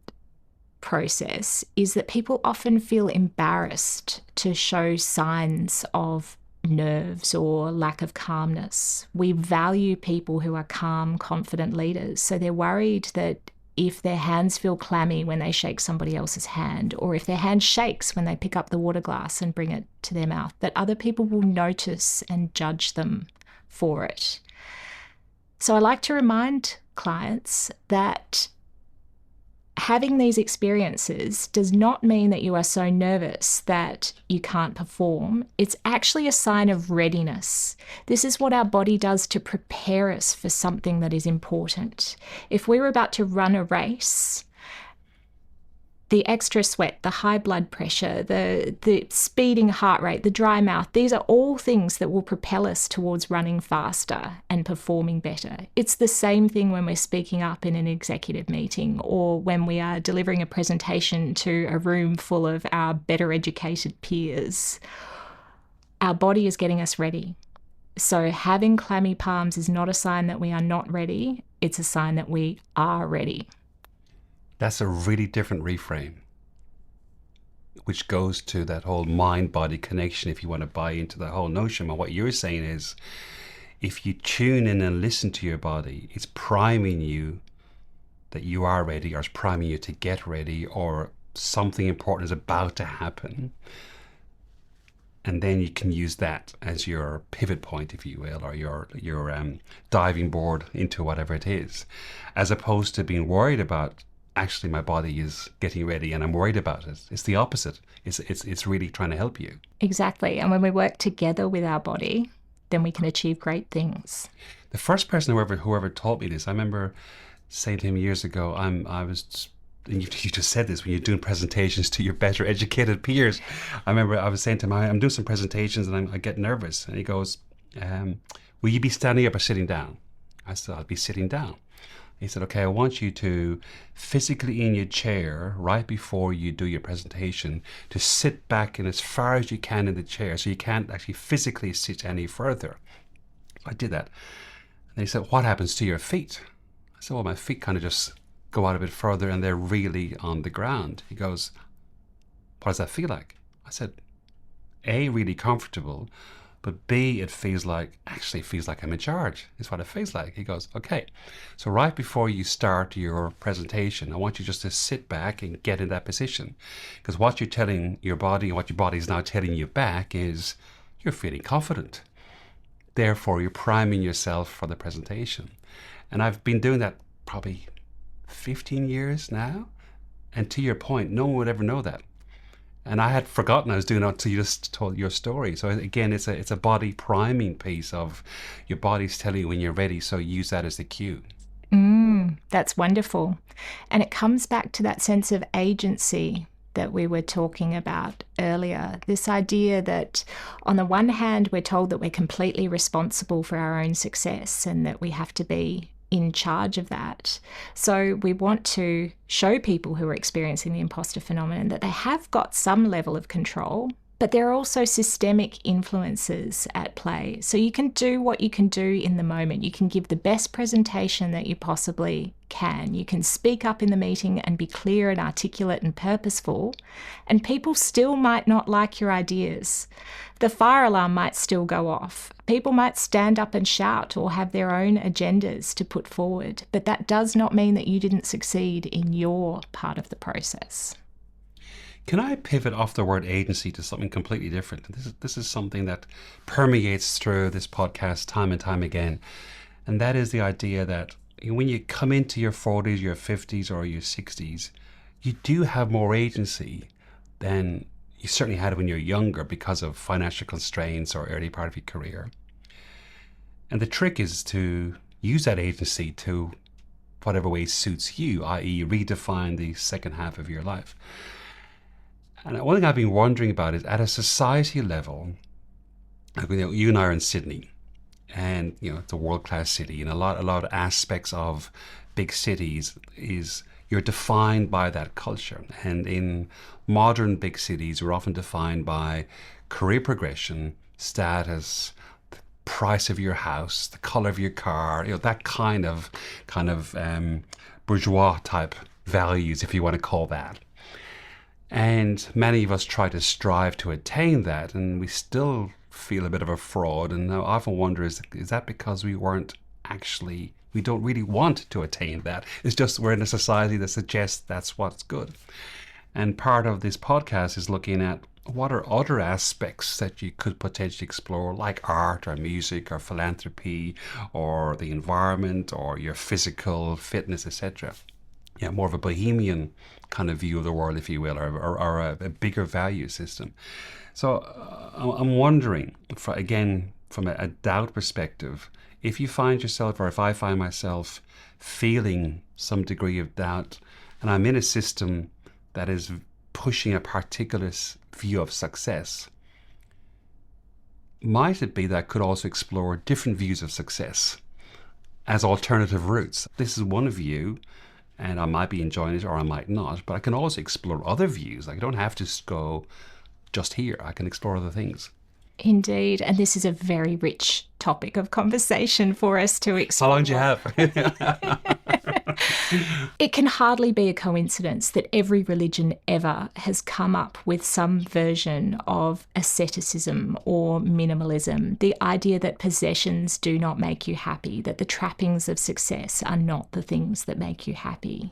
process is that people often feel embarrassed to show signs of nerves or lack of calmness. We value people who are calm, confident leaders. So they're worried that if their hands feel clammy when they shake somebody else's hand, or if their hand shakes when they pick up the water glass and bring it to their mouth, that other people will notice and judge them for it. So I like to remind clients that having these experiences does not mean that you are so nervous that you can't perform. It's actually a sign of readiness. This is what our body does to prepare us for something that is important. If we were about to run a race, the extra sweat, the high blood pressure, the speeding heart rate, the dry mouth, these are all things that will propel us towards running faster and performing better. It's the same thing when we're speaking up in an executive meeting or when we are delivering a presentation to a room full of our better educated peers. Our body is getting us ready. So having clammy palms is not a sign that we are not ready. It's a sign that we are ready. That's a really different reframe, which goes to that whole mind-body connection, if you want to buy into the whole notion. But what you're saying is, if you tune in and listen to your body, it's priming you that you are ready, or it's priming you to get ready, or something important is about to happen. And then you can use that as your pivot point, if you will, or your diving board into whatever it is, as opposed to being worried about, actually my body is getting ready and I'm worried about it. It's the opposite. It's really trying to help you. Exactly. And when we work together with our body, then we can achieve great things. The first person whoever taught me this, I remember saying to him years ago, and you just said this when you're doing presentations to your better educated peers. I remember I was saying to him, I'm doing some presentations and I get nervous. And he goes, will you be standing up or sitting down? I said, I'll be sitting down. He said, okay, I want you to physically in your chair right before you do your presentation to sit back and as far as you can in the chair so you can't actually physically sit any further. So I did that. And he said, what happens to your feet? I said, well, my feet kind of just go out a bit further and they're really on the ground. He goes, what does that feel like? I said, A, really comfortable, but B, it feels like I'm in charge. It's what it feels like. He goes, okay. So right before you start your presentation, I want you just to sit back and get in that position. Because what you're telling your body and what your body is now telling you back is you're feeling confident. Therefore, you're priming yourself for the presentation. And I've been doing that probably 15 years now. And to your point, no one would ever know that. And I had forgotten I was doing it until you just told your story. So again, it's a body priming piece of your body's telling you when you're ready. So use that as the cue. That's wonderful. And it comes back to that sense of agency that we were talking about earlier. This idea that on the one hand, we're told that we're completely responsible for our own success and that we have to be in charge of that. So we want to show people who are experiencing the imposter phenomenon that they have got some level of control, but there are also systemic influences at play. So you can do what you can do in the moment. You can give the best presentation that you possibly can. You can speak up in the meeting and be clear and articulate and purposeful, and people still might not like your ideas. The fire alarm might still go off. People might stand up and shout or have their own agendas to put forward, but that does not mean that you didn't succeed in your part of the process. Can I pivot off the word agency to something completely different? This is something that permeates through this podcast time and time again. And that is the idea that when you come into your 40s, your 50s, or your 60s, you do have more agency than you certainly had when you're younger because of financial constraints or early part of your career. And the trick is to use that agency to whatever way suits you, i.e. redefine the second half of your life. And one thing I've been wondering about is at a society level, you and I are in Sydney, and it's a world-class city, and a lot of aspects of big cities is you're defined by that culture. And in modern big cities, we're often defined by career progression, status, the price of your house, the color of your car, that kind of bourgeois type values, if you want to call that. And many of us try to strive to attain that, and we still feel a bit of a fraud. And I often wonder, is that because we don't really want to attain that? It's just we're in a society that suggests that's what's good. And part of this podcast is looking at what are other aspects that you could potentially explore, like art or music or philanthropy or the environment or your physical fitness, etc.? Yeah, more of a bohemian kind of view of the world, if you will, or a bigger value system. So I'm wondering, again, from a doubt perspective, if you find yourself, or if I find myself feeling some degree of doubt, and I'm in a system that is pushing a particular view of success, might it be that I could also explore different views of success as alternative routes? This is one view, and I might be enjoying it or I might not, but I can also explore other views. Like, I don't have to go just here. I can explore other things. Indeed. And this is a very rich topic of conversation for us to explore. How long do you have? It can hardly be a coincidence that every religion ever has come up with some version of asceticism or minimalism, the idea that possessions do not make you happy, that the trappings of success are not the things that make you happy.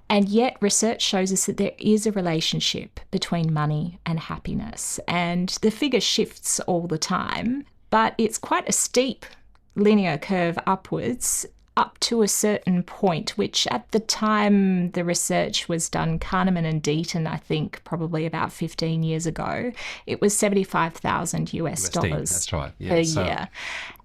And yet research shows us that there is a relationship between money and happiness, and the figure shifts all the time, but it's quite a steep linear curve upwards up to a certain point, which at the time the research was done, Kahneman and Deaton, I think probably about 15 years ago, it was $75,000 US dollars that's right. Yeah, per year.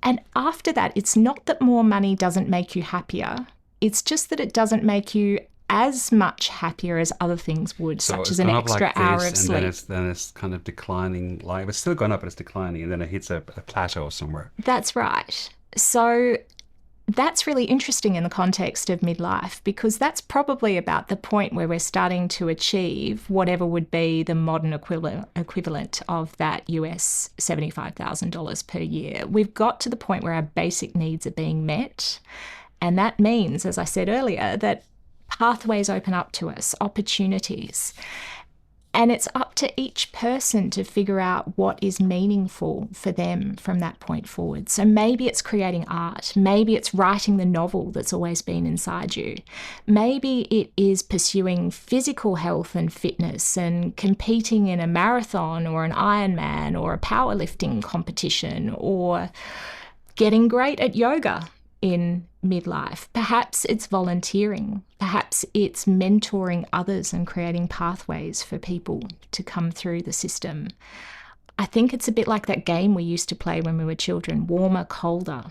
And after that, it's not that more money doesn't make you happier, it's just that it doesn't make you as much happier as other things would, so such as an extra hour of sleep. And then it's kind of declining, like it's still going up, but it's declining, and then it hits a plateau somewhere. That's right. So that's really interesting in the context of midlife, because that's probably about the point where we're starting to achieve whatever would be the modern equivalent of that US $75,000 per year. We've got to the point where our basic needs are being met. And that means, as I said earlier, that pathways open up to us, opportunities. And it's up to each person to figure out what is meaningful for them from that point forward. So maybe it's creating art. Maybe it's writing the novel that's always been inside you. Maybe it is pursuing physical health and fitness and competing in a marathon or an Ironman or a powerlifting competition, or getting great at yoga in midlife. Perhaps it's volunteering. Perhaps it's mentoring others and creating pathways for people to come through the system. I think it's a bit like that game we used to play when we were children, warmer, colder.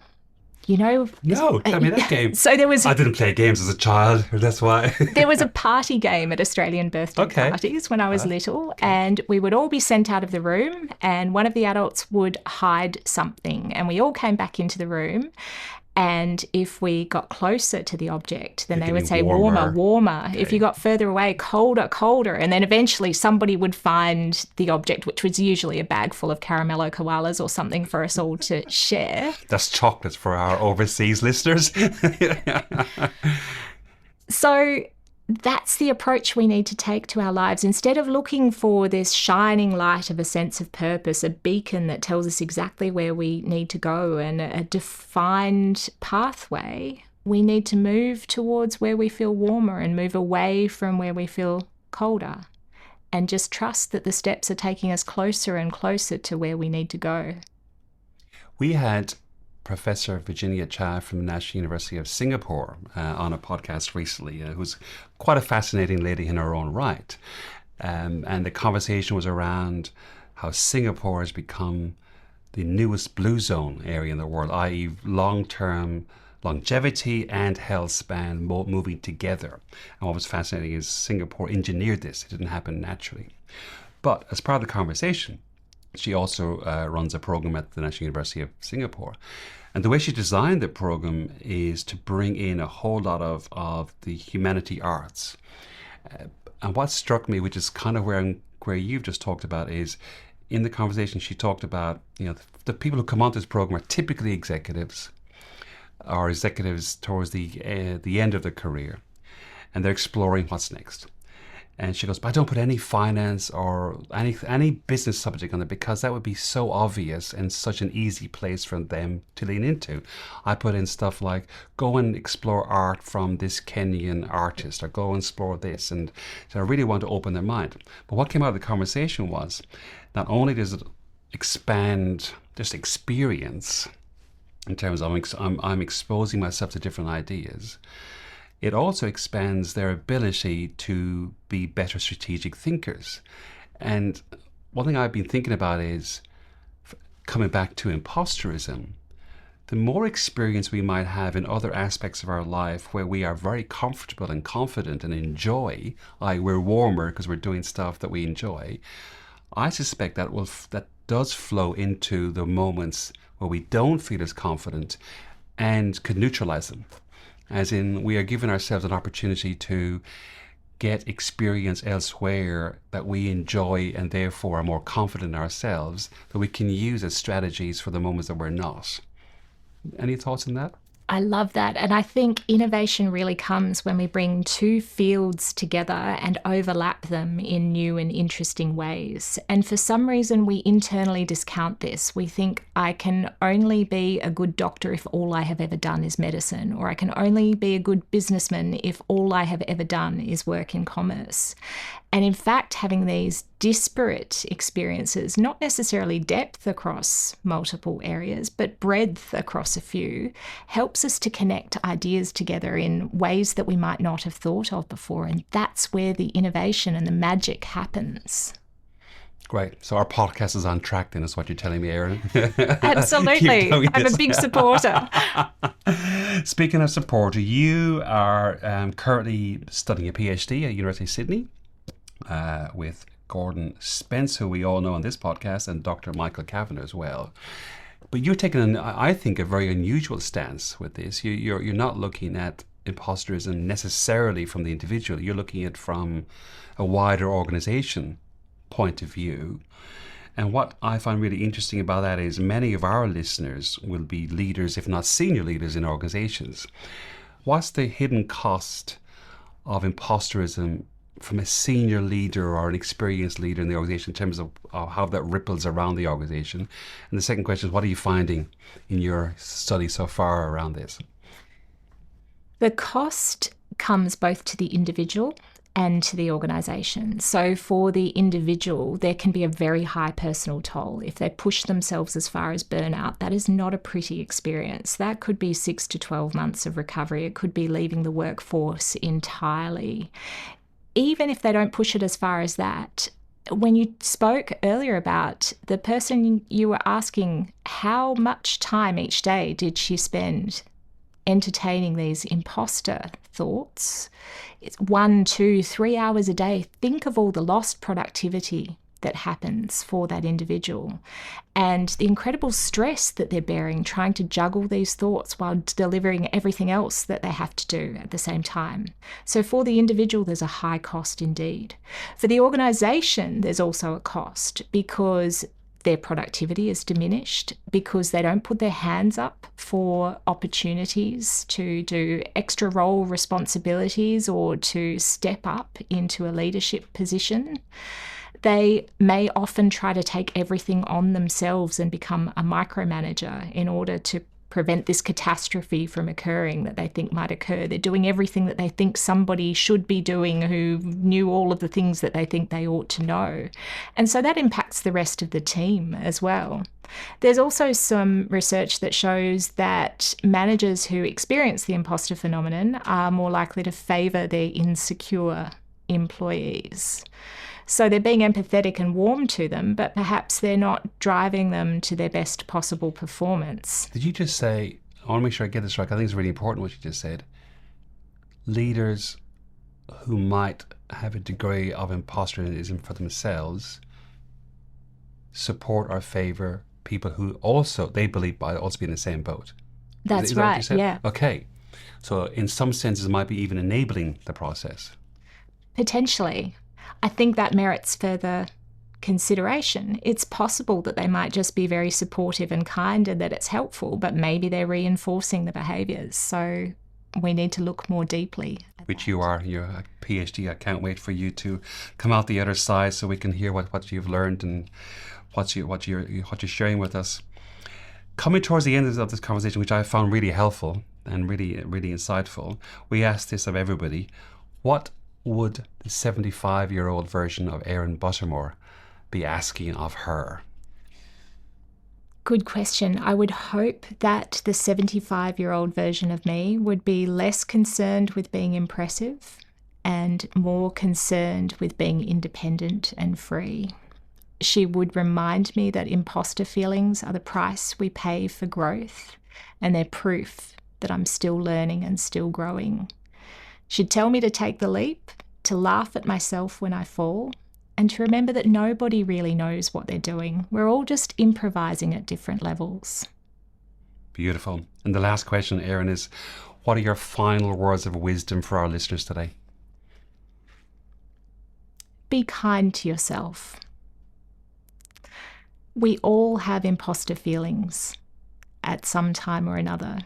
You know? No, tell me that game. So there was... I didn't play games as a child, that's why. There was a party game at Australian birthday parties when I was little, and we would all be sent out of the room, and one of the adults would hide something, and we all came back into the room. And if we got closer to the object, then they would say warmer, warmer. Okay. If you got further away, colder, colder. And then eventually somebody would find the object, which was usually a bag full of caramello koalas or something for us all to share. That's chocolate for our overseas listeners. So that's the approach we need to take to our lives. Instead of looking for this shining light of a sense of purpose, a beacon that tells us exactly where we need to go and a defined pathway, we need to move towards where we feel warmer and move away from where we feel colder, and just trust that the steps are taking us closer and closer to where we need to go. We had Professor Virginia Cha from the National University of Singapore on a podcast recently, who's quite a fascinating lady in her own right. And the conversation was around how Singapore has become the newest blue zone area in the world, i.e. long-term longevity and health span moving together. And what was fascinating is Singapore engineered this. It didn't happen naturally. But as part of the conversation, she also runs a program at the National University of Singapore. And the way she designed the program is to bring in a whole lot of the humanity arts. And what struck me, which is kind of where you've just talked about, is in the conversation she talked about, the people who come onto this program are typically executives or executives towards the end of their career. And they're exploring what's next. And she goes, but I don't put any finance or any business subject on it because that would be so obvious and such an easy place for them to lean into. I put in stuff like, go and explore art from this Kenyan artist, or go and explore this. And so I really want to open their mind. But what came out of the conversation was, not only does it expand just experience in terms of I'm exposing myself to different ideas, it also expands their ability to be better strategic thinkers. And one thing I've been thinking about is, coming back to imposterism, the more experience we might have in other aspects of our life where we are very comfortable and confident and enjoy, i.e. we're warmer because we're doing stuff that we enjoy, I suspect that does flow into the moments where we don't feel as confident and could neutralize them. As in, we are giving ourselves an opportunity to get experience elsewhere that we enjoy and therefore are more confident in ourselves, that we can use as strategies for the moments that we're not. Any thoughts on that? I love that. And I think innovation really comes when we bring two fields together and overlap them in new and interesting ways. And for some reason, we internally discount this. We think I can only be a good doctor if all I have ever done is medicine, or I can only be a good businessman if all I have ever done is work in commerce. And in fact, having these disparate experiences, not necessarily depth across multiple areas, but breadth across a few, helps us to connect ideas together in ways that we might not have thought of before. And that's where the innovation and the magic happens. Great. So our podcast is on track then, is what you're telling me, Erin. Absolutely. I'm a big supporter. Speaking of supporter, you are currently studying a PhD at University of Sydney with Gordon Spence, who we all know on this podcast, and Dr. Michael Kavanagh as well. But you're taking, I think, a very unusual stance with this. You're not looking at imposterism necessarily from the individual. You're looking at it from a wider organization point of view. And what I find really interesting about that is many of our listeners will be leaders, if not senior leaders, in organizations. What's the hidden cost of imposterism from a senior leader or an experienced leader in the organization in terms of how that ripples around the organization? And the second question is, what are you finding in your study so far around this? The cost comes both to the individual and to the organisation. So for the individual, there can be a very high personal toll. If they push themselves as far as burnout, that is not a pretty experience. That could be 6 to 12 months of recovery. It could be leaving the workforce entirely. Even if they don't push it as far as that, when you spoke earlier about the person you were asking, how much time each day did she spend entertaining these imposter thoughts? It's 1, 2, 3 hours a day. Think of all the lost productivity that happens for that individual and the incredible stress that they're bearing trying to juggle these thoughts while delivering everything else that they have to do at the same time. So for the individual, there's a high cost indeed. For the organisation, there's also a cost because their productivity is diminished, because they don't put their hands up for opportunities to do extra role responsibilities or to step up into a leadership position. They may often try to take everything on themselves and become a micromanager in order to prevent this catastrophe from occurring that they think might occur. They're doing everything that they think somebody should be doing who knew all of the things that they think they ought to know. And so that impacts the rest of the team as well. There's also some research that shows that managers who experience the imposter phenomenon are more likely to favour their insecure employees. So they're being empathetic and warm to them, but perhaps they're not driving them to their best possible performance. Did you just say, I want to make sure I get this right, I think it's really important what you just said, leaders who might have a degree of imposterism for themselves support or favour people who also, they believe, might also be in the same boat? That's is that right, yeah. Okay. So in some senses, it might be even enabling the process. Potentially. I think that merits further consideration. It's possible that they might just be very supportive and kind and that it's helpful, but maybe they're reinforcing the behaviours. So we need to look more deeply at Which that. you're PhD. I can't wait for you to come out the other side so we can hear what you've learned and what you're sharing with us. Coming towards the end of this conversation, which I found really helpful and really, really insightful, we asked this of everybody: what would the 75-year-old version of Erin Buttermore be asking of her? Good question. I would hope that the 75-year-old version of me would be less concerned with being impressive and more concerned with being independent and free. She would remind me that imposter feelings are the price we pay for growth, and they're proof that I'm still learning and still growing. She'd tell me to take the leap, to laugh at myself when I fall, and to remember that nobody really knows what they're doing. We're all just improvising at different levels. Beautiful. And the last question, Erin, is what are your final words of wisdom for our listeners today? Be kind to yourself. We all have imposter feelings at some time or another.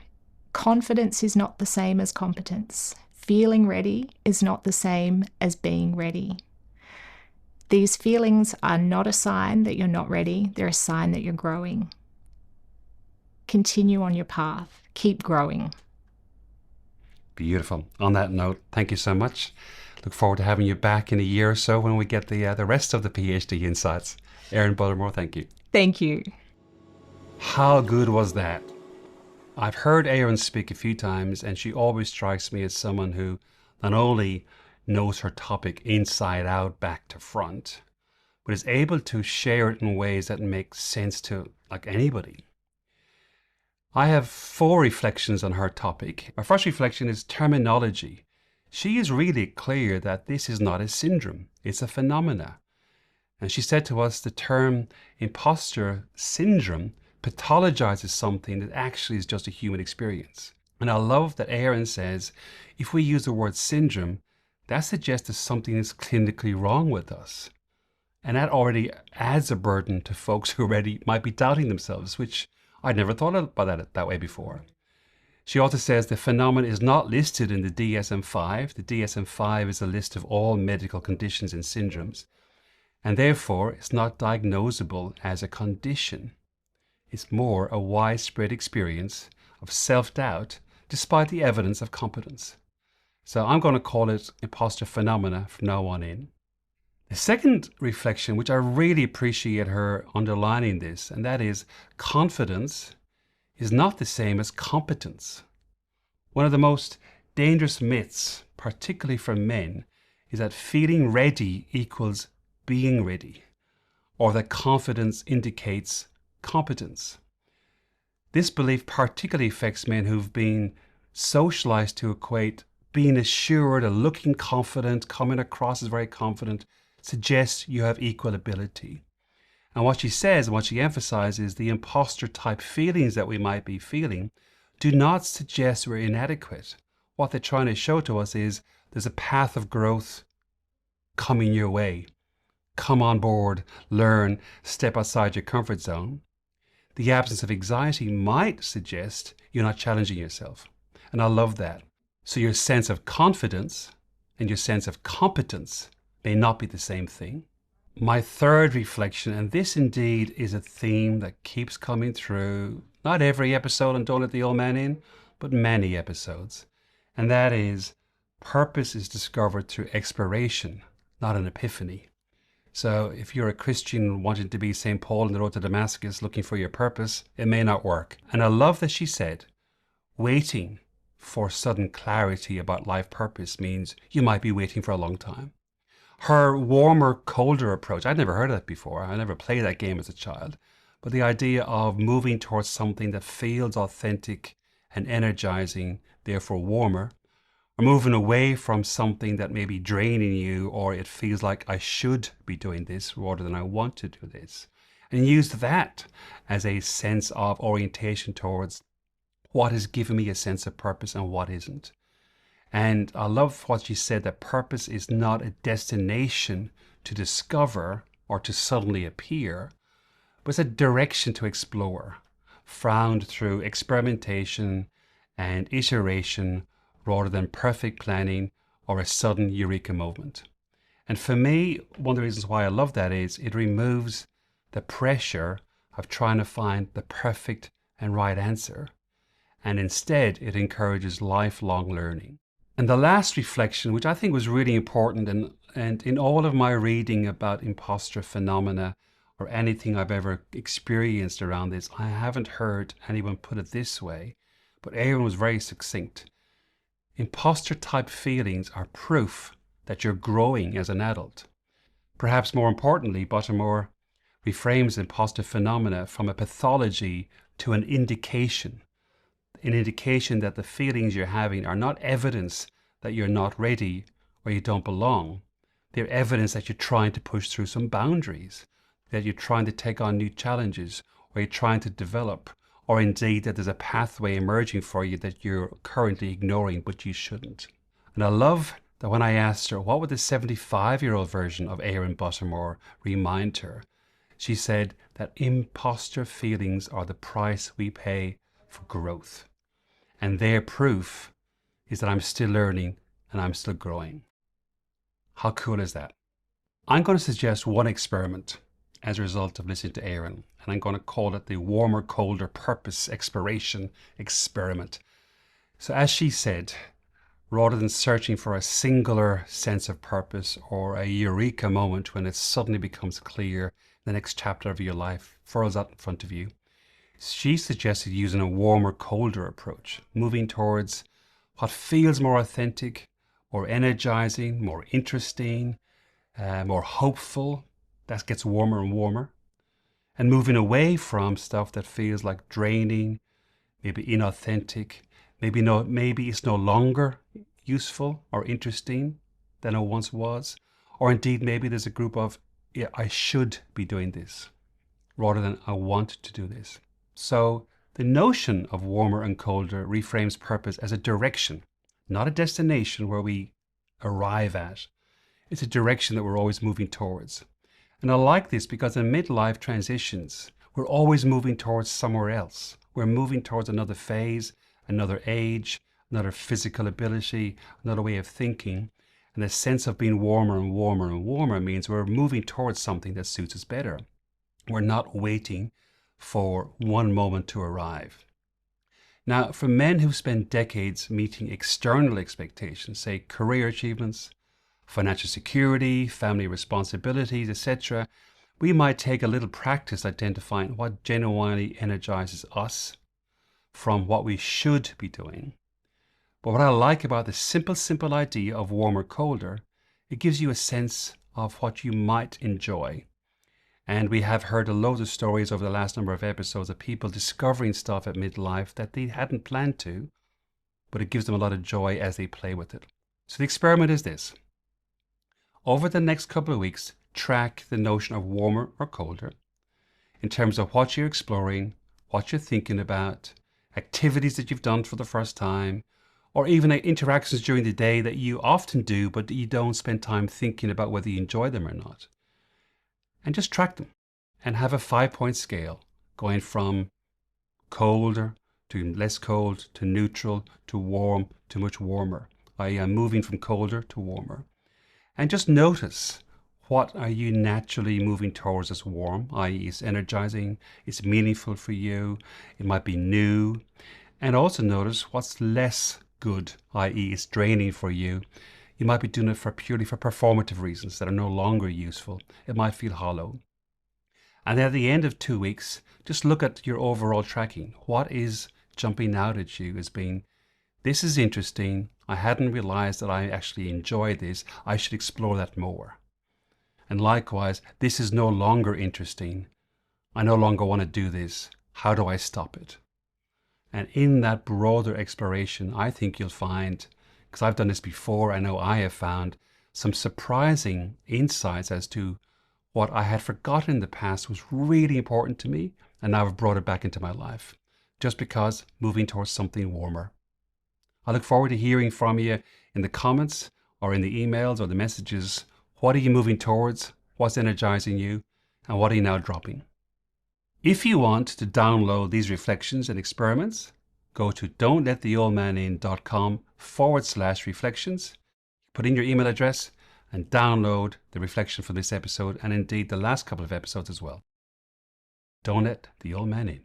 Confidence is not the same as competence. Feeling ready is not the same as being ready. These feelings are not a sign that you're not ready. They're a sign that you're growing. Continue on your path. Keep growing. Beautiful. On that note, thank you so much. Look forward to having you back in a year or so when we get the rest of the PhD insights. Erin Buttermore, thank you. Thank you. How good was that? I've heard Erin speak a few times, and she always strikes me as someone who not only knows her topic inside out, back to front, but is able to share it in ways that make sense to like anybody. I have 4 reflections on her topic. My first reflection is terminology. She is really clear that this is not a syndrome, it's a phenomena. And she said to us the term imposter syndrome pathologizes something that actually is just a human experience. And I love that Erin says if we use the word syndrome, that suggests that something is clinically wrong with us. And that already adds a burden to folks who already might be doubting themselves, which I'd never thought about that way before. She also says the phenomenon is not listed in the DSM-5. The DSM-5 is a list of all medical conditions and syndromes, and therefore it's not diagnosable as a condition. It's more a widespread experience of self-doubt despite the evidence of competence. So I'm going to call it imposter phenomena from now on in. The second reflection, which I really appreciate her underlining this, and that is confidence is not the same as competence. One of the most dangerous myths, particularly for men, is that feeling ready equals being ready, or that confidence indicates competence. This belief particularly affects men who've been socialized to equate being assured or looking confident, coming across as very confident, suggests you have equal ability. And what she says and what she emphasizes, the imposter type feelings that we might be feeling do not suggest we're inadequate. What they're trying to show to us is there's a path of growth coming your way. Come on board, learn, step outside your comfort zone. The absence of anxiety might suggest you're not challenging yourself. And I love that. So your sense of confidence and your sense of competence may not be the same thing. My third reflection, and this indeed is a theme that keeps coming through, not every episode on Don't Let the Old Man In, but many episodes. And that is, purpose is discovered through exploration, not an epiphany. So if you're a Christian wanting to be St. Paul on the road to Damascus looking for your purpose, it may not work. And I love that she said, waiting for sudden clarity about life purpose means you might be waiting for a long time. Her warmer, colder approach, I'd never heard of that before. I never played that game as a child. But the idea of moving towards something that feels authentic and energizing, therefore warmer, or moving away from something that may be draining you, or it feels like I should be doing this rather than I want to do this. And use that as a sense of orientation towards what has given me a sense of purpose and what isn't. And I love what she said, that purpose is not a destination to discover or to suddenly appear, but it's a direction to explore, found through experimentation and iteration rather than perfect planning or a sudden eureka moment. And for me, one of the reasons why I love that is it removes the pressure of trying to find the perfect and right answer. And instead, it encourages lifelong learning. And the last reflection, which I think was really important, and in all of my reading about imposter phenomena or anything I've ever experienced around this, I haven't heard anyone put it this way, but Erin was very succinct. Imposter type feelings are proof that you're growing as an adult. Perhaps more importantly, Buttermore reframes imposter phenomena from a pathology to an indication that the feelings you're having are not evidence that you're not ready or you don't belong. They're evidence that you're trying to push through some boundaries, that you're trying to take on new challenges, or you're trying to develop, or indeed that there's a pathway emerging for you that you're currently ignoring, but you shouldn't. And I love that when I asked her, what would the 75-year-old version of Erin Buttermore remind her? She said that imposter feelings are the price we pay for growth. And their proof is that I'm still learning and I'm still growing. How cool is that? I'm going to suggest one experiment as a result of listening to Erin, and I'm going to call it the warmer, colder purpose exploration experiment. So as she said, rather than searching for a singular sense of purpose or a eureka moment when it suddenly becomes clear the next chapter of your life furls out in front of you, she suggested using a warmer, colder approach, moving towards what feels more authentic, more energizing, more interesting, more hopeful. That gets warmer and warmer. And moving away from stuff that feels like draining, maybe inauthentic, maybe it's no longer useful or interesting than it once was. Or indeed, maybe there's a group of, yeah, I should be doing this, rather than I want to do this. So the notion of warmer and colder reframes purpose as a direction, not a destination where we arrive at. It's a direction that we're always moving towards. And I like this because in midlife transitions, we're always moving towards somewhere else. We're moving towards another phase, another age, another physical ability, another way of thinking. And the sense of being warmer and warmer and warmer means we're moving towards something that suits us better. We're not waiting for one moment to arrive. Now, for men who've spent decades meeting external expectations, say career achievements, financial security, family responsibilities, etc., we might take a little practice identifying what genuinely energizes us from what we should be doing. But what I like about the simple idea of warmer, colder, it gives you a sense of what you might enjoy. And we have heard a load of stories over the last number of episodes of people discovering stuff at midlife that they hadn't planned to, but it gives them a lot of joy as they play with it. So the experiment is this. Over the next couple of weeks, track the notion of warmer or colder in terms of what you're exploring, what you're thinking about, activities that you've done for the first time, or even interactions during the day that you often do, but you don't spend time thinking about whether you enjoy them or not. And just track them and have a 5-point scale going from colder to less cold to neutral to warm to much warmer. I am moving from colder to warmer. And just notice, what are you naturally moving towards as warm, i.e. it's energizing, it's meaningful for you, it might be new. And also notice what's less good, i.e. it's draining for you. You might be doing it purely for performative reasons that are no longer useful. It might feel hollow. And at the end of 2 weeks, just look at your overall tracking. What is jumping out at you as being, this is interesting. I hadn't realized that I actually enjoy this. I should explore that more. And likewise, this is no longer interesting. I no longer want to do this. How do I stop it? And in that broader exploration, I think you'll find, because I've done this before, I know I have found some surprising insights as to what I had forgotten in the past was really important to me, and now I've brought it back into my life, just because moving towards something warmer. I look forward to hearing from you in the comments or in the emails or the messages. What are you moving towards? What's energizing you? And what are you now dropping? If you want to download these reflections and experiments, go to don'tlettheoldmanin.com/reflections. Put in your email address and download the reflection for this episode, and indeed the last couple of episodes as well. Don't let the old man in.